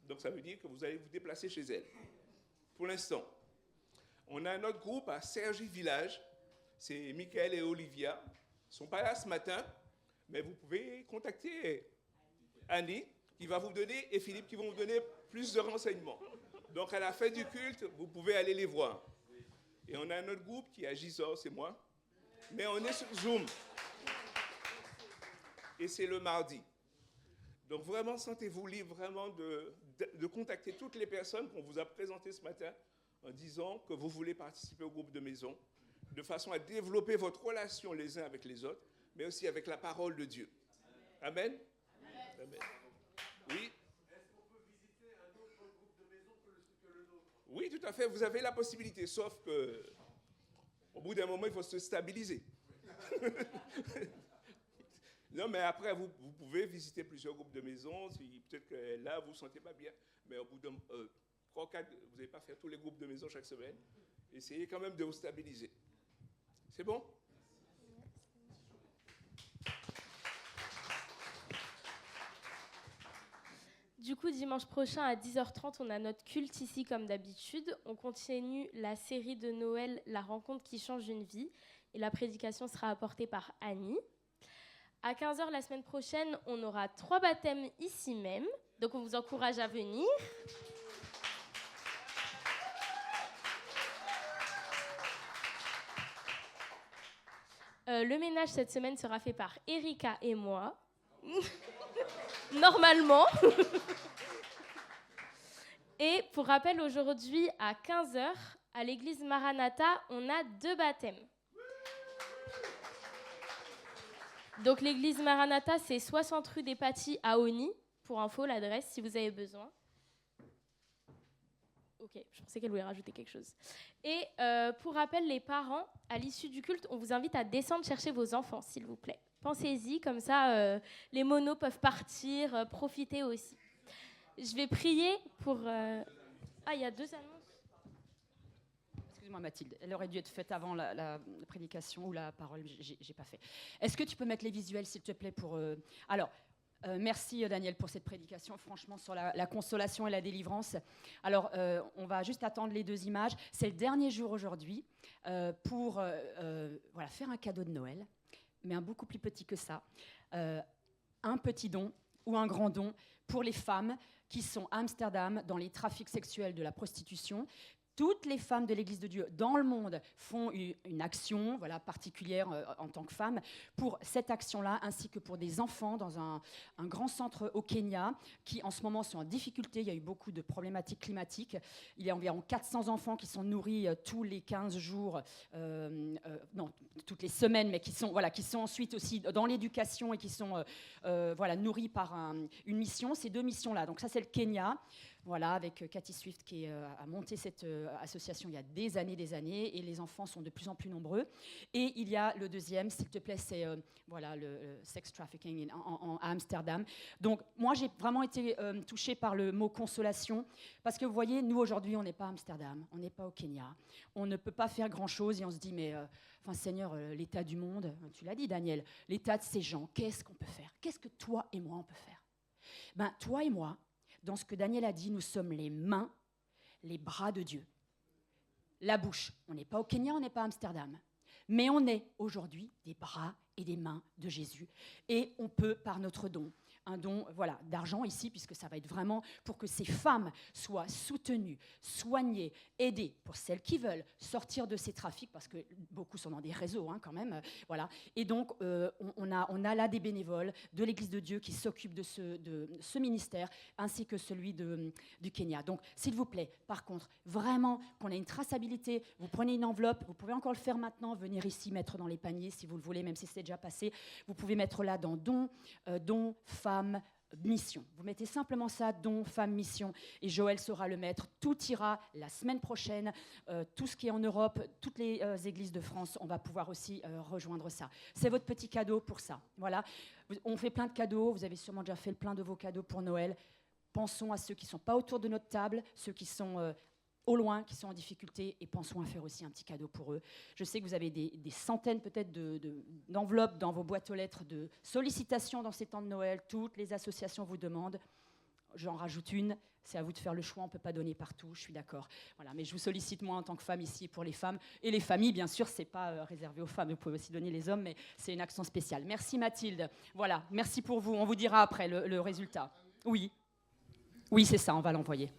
Donc ça veut dire que vous allez vous déplacer chez elle. Pour l'instant. On a un autre groupe à Cergy-Village, c'est Michael et Olivia. Ils ne sont pas là ce matin, mais vous pouvez contacter Annie, qui va vous donner, et Philippe, qui vont vous donner plus de renseignements. Donc à la fin du culte, vous pouvez aller les voir. Et on a un autre groupe qui est à Gisors, c'est moi. Mais on est sur Zoom. Et c'est le mardi. Donc vraiment, sentez-vous libre vraiment de contacter toutes les personnes qu'on vous a présentées ce matin en disant que vous voulez participer au groupe de maison, de façon à développer votre relation les uns avec les autres, mais aussi avec la parole de Dieu. Amen. Amen. Oui. Est-ce qu'on peut visiter un autre groupe de maison que le nôtre? Oui, tout à fait, vous avez la possibilité, sauf que au bout d'un moment, il faut se stabiliser. Non, mais après, vous pouvez visiter plusieurs groupes de maison, si peut-être que là, vous ne vous sentez pas bien, mais au bout de 3 ou 4, vous n'allez pas faire tous les groupes de maison chaque semaine. Essayez quand même de vous stabiliser. C'est bon? Du coup, dimanche prochain à 10h30, on a notre culte ici comme d'habitude. On continue la série de Noël, La rencontre qui change une vie. Et la prédication sera apportée par Annie. À 15h la semaine prochaine, on aura 3 baptêmes ici même. Donc on vous encourage à venir. Le ménage cette semaine sera fait par Erika et moi. Normalement. Et pour rappel, aujourd'hui à 15h, à l'église Maranatha, on a 2 baptêmes. Donc l'église Maranatha, c'est 60 rue des Patis à Osny. Pour info, l'adresse, si vous avez besoin. Ok, je pensais qu'elle voulait rajouter quelque chose. Et pour rappel, les parents, à l'issue du culte, on vous invite à descendre chercher vos enfants, s'il vous plaît. Pensez-y, comme ça, les monos peuvent partir, profiter aussi. Je vais prier pour... Ah, il y a 2 annonces. Excuse-moi Mathilde, elle aurait dû être faite avant la prédication ou la parole, j'ai pas fait. Est-ce que tu peux mettre les visuels, s'il te plaît, pour... Alors, merci Daniel pour cette prédication, franchement, sur la consolation et la délivrance. Alors, on va juste attendre les 2 images. C'est le dernier jour aujourd'hui pour voilà, faire un cadeau de Noël, mais un beaucoup plus petit que ça. Un petit don ou un grand don pour les femmes qui sont à Amsterdam dans les trafics sexuels de la prostitution. Toutes les femmes de l'Église de Dieu dans le monde font une action voilà, particulière en tant que femmes pour cette action-là, ainsi que pour des enfants dans un grand centre au Kenya qui, en ce moment, sont en difficulté. Il y a eu beaucoup de problématiques climatiques. Il y a environ 400 enfants qui sont nourris tous les 15 jours, non, toutes les semaines, mais qui sont ensuite aussi dans l'éducation et qui sont voilà, nourris par une mission, ces 2 missions-là. Donc ça, c'est le Kenya. voilà, avec Cathy Swift qui a monté cette association il y a des années, et les enfants sont de plus en plus nombreux. Et il y a le deuxième, s'il te plaît, c'est voilà, le sex trafficking à Amsterdam. Donc moi, j'ai vraiment été touchée par le mot consolation, parce que vous voyez, nous aujourd'hui, on n'est pas à Amsterdam, on n'est pas au Kenya, on ne peut pas faire grand-chose, et on se dit, mais enfin, Seigneur, l'état du monde, tu l'as dit, Daniel, l'état de ces gens, qu'est-ce qu'on peut faire? Qu'est-ce que toi et moi, on peut faire? Ben, toi et moi, dans ce que Daniel a dit, nous sommes les mains, les bras de Dieu. La bouche, on n'est pas au Kenya, on n'est pas à Amsterdam, mais on est aujourd'hui des bras et des mains de Jésus. Et on peut, par notre don, un don voilà, d'argent ici, puisque ça va être vraiment pour que ces femmes soient soutenues, soignées, aidées, pour celles qui veulent sortir de ces trafics, parce que beaucoup sont dans des réseaux quand même. Voilà. Et donc, on a là des bénévoles de l'Église de Dieu qui s'occupent de ce ministère, ainsi que celui du Kenya. Donc, s'il vous plaît, par contre, vraiment qu'on ait une traçabilité, vous prenez une enveloppe, vous pouvez encore le faire maintenant, venir ici, mettre dans les paniers, si vous le voulez, même si c'est déjà passé. Vous pouvez mettre là dans don, femmes, mission. Vous mettez simplement ça, don, femme, mission, et Joël saura le mettre. Tout ira la semaine prochaine. Tout ce qui est en Europe, toutes les églises de France, on va pouvoir aussi rejoindre ça. C'est votre petit cadeau pour ça. Voilà. On fait plein de cadeaux. Vous avez sûrement déjà fait plein de vos cadeaux pour Noël. Pensons à ceux qui ne sont pas autour de notre table, ceux qui sont au loin, qui sont en difficulté, et pensons à faire aussi un petit cadeau pour eux. Je sais que vous avez des centaines peut-être d'enveloppes dans vos boîtes aux lettres, de sollicitations dans ces temps de Noël. Toutes les associations vous demandent. J'en rajoute une. C'est à vous de faire le choix. On ne peut pas donner partout, je suis d'accord. Voilà, mais je vous sollicite, moi, en tant que femme ici, pour les femmes. Et les familles, bien sûr, ce n'est pas réservé aux femmes. Vous pouvez aussi donner les hommes, mais c'est une action spéciale. Merci Mathilde. Voilà, merci pour vous. On vous dira après le résultat. Oui, c'est ça, on va l'envoyer.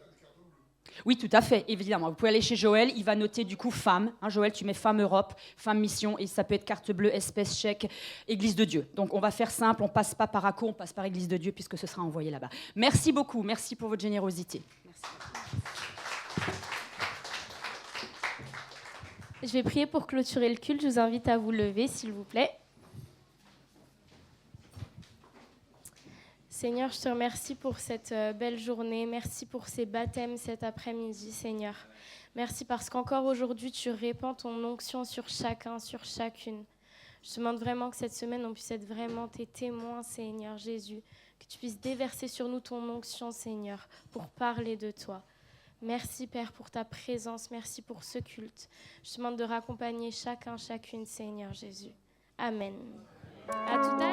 Oui, tout à fait, évidemment. Vous pouvez aller chez Joël, il va noter du coup femme. Joël, tu mets femme Europe, femme mission, et ça peut être carte bleue, espèce, chèque, Église de Dieu. Donc on va faire simple, on ne passe pas par ACO, on passe par Église de Dieu, puisque ce sera envoyé là-bas. Merci beaucoup, merci pour votre générosité. Merci. Je vais prier pour clôturer le culte. Je vous invite à vous lever, s'il vous plaît. Seigneur, je te remercie pour cette belle journée. Merci pour ces baptêmes cet après-midi, Seigneur. Merci parce qu'encore aujourd'hui, tu répands ton onction sur chacun, sur chacune. Je te demande vraiment que cette semaine, on puisse être vraiment tes témoins, Seigneur Jésus. Que tu puisses déverser sur nous ton onction, Seigneur, pour parler de toi. Merci, Père, pour ta présence. Merci pour ce culte. Je te demande de raccompagner chacun, chacune, Seigneur Jésus. Amen. À tout à l'heure.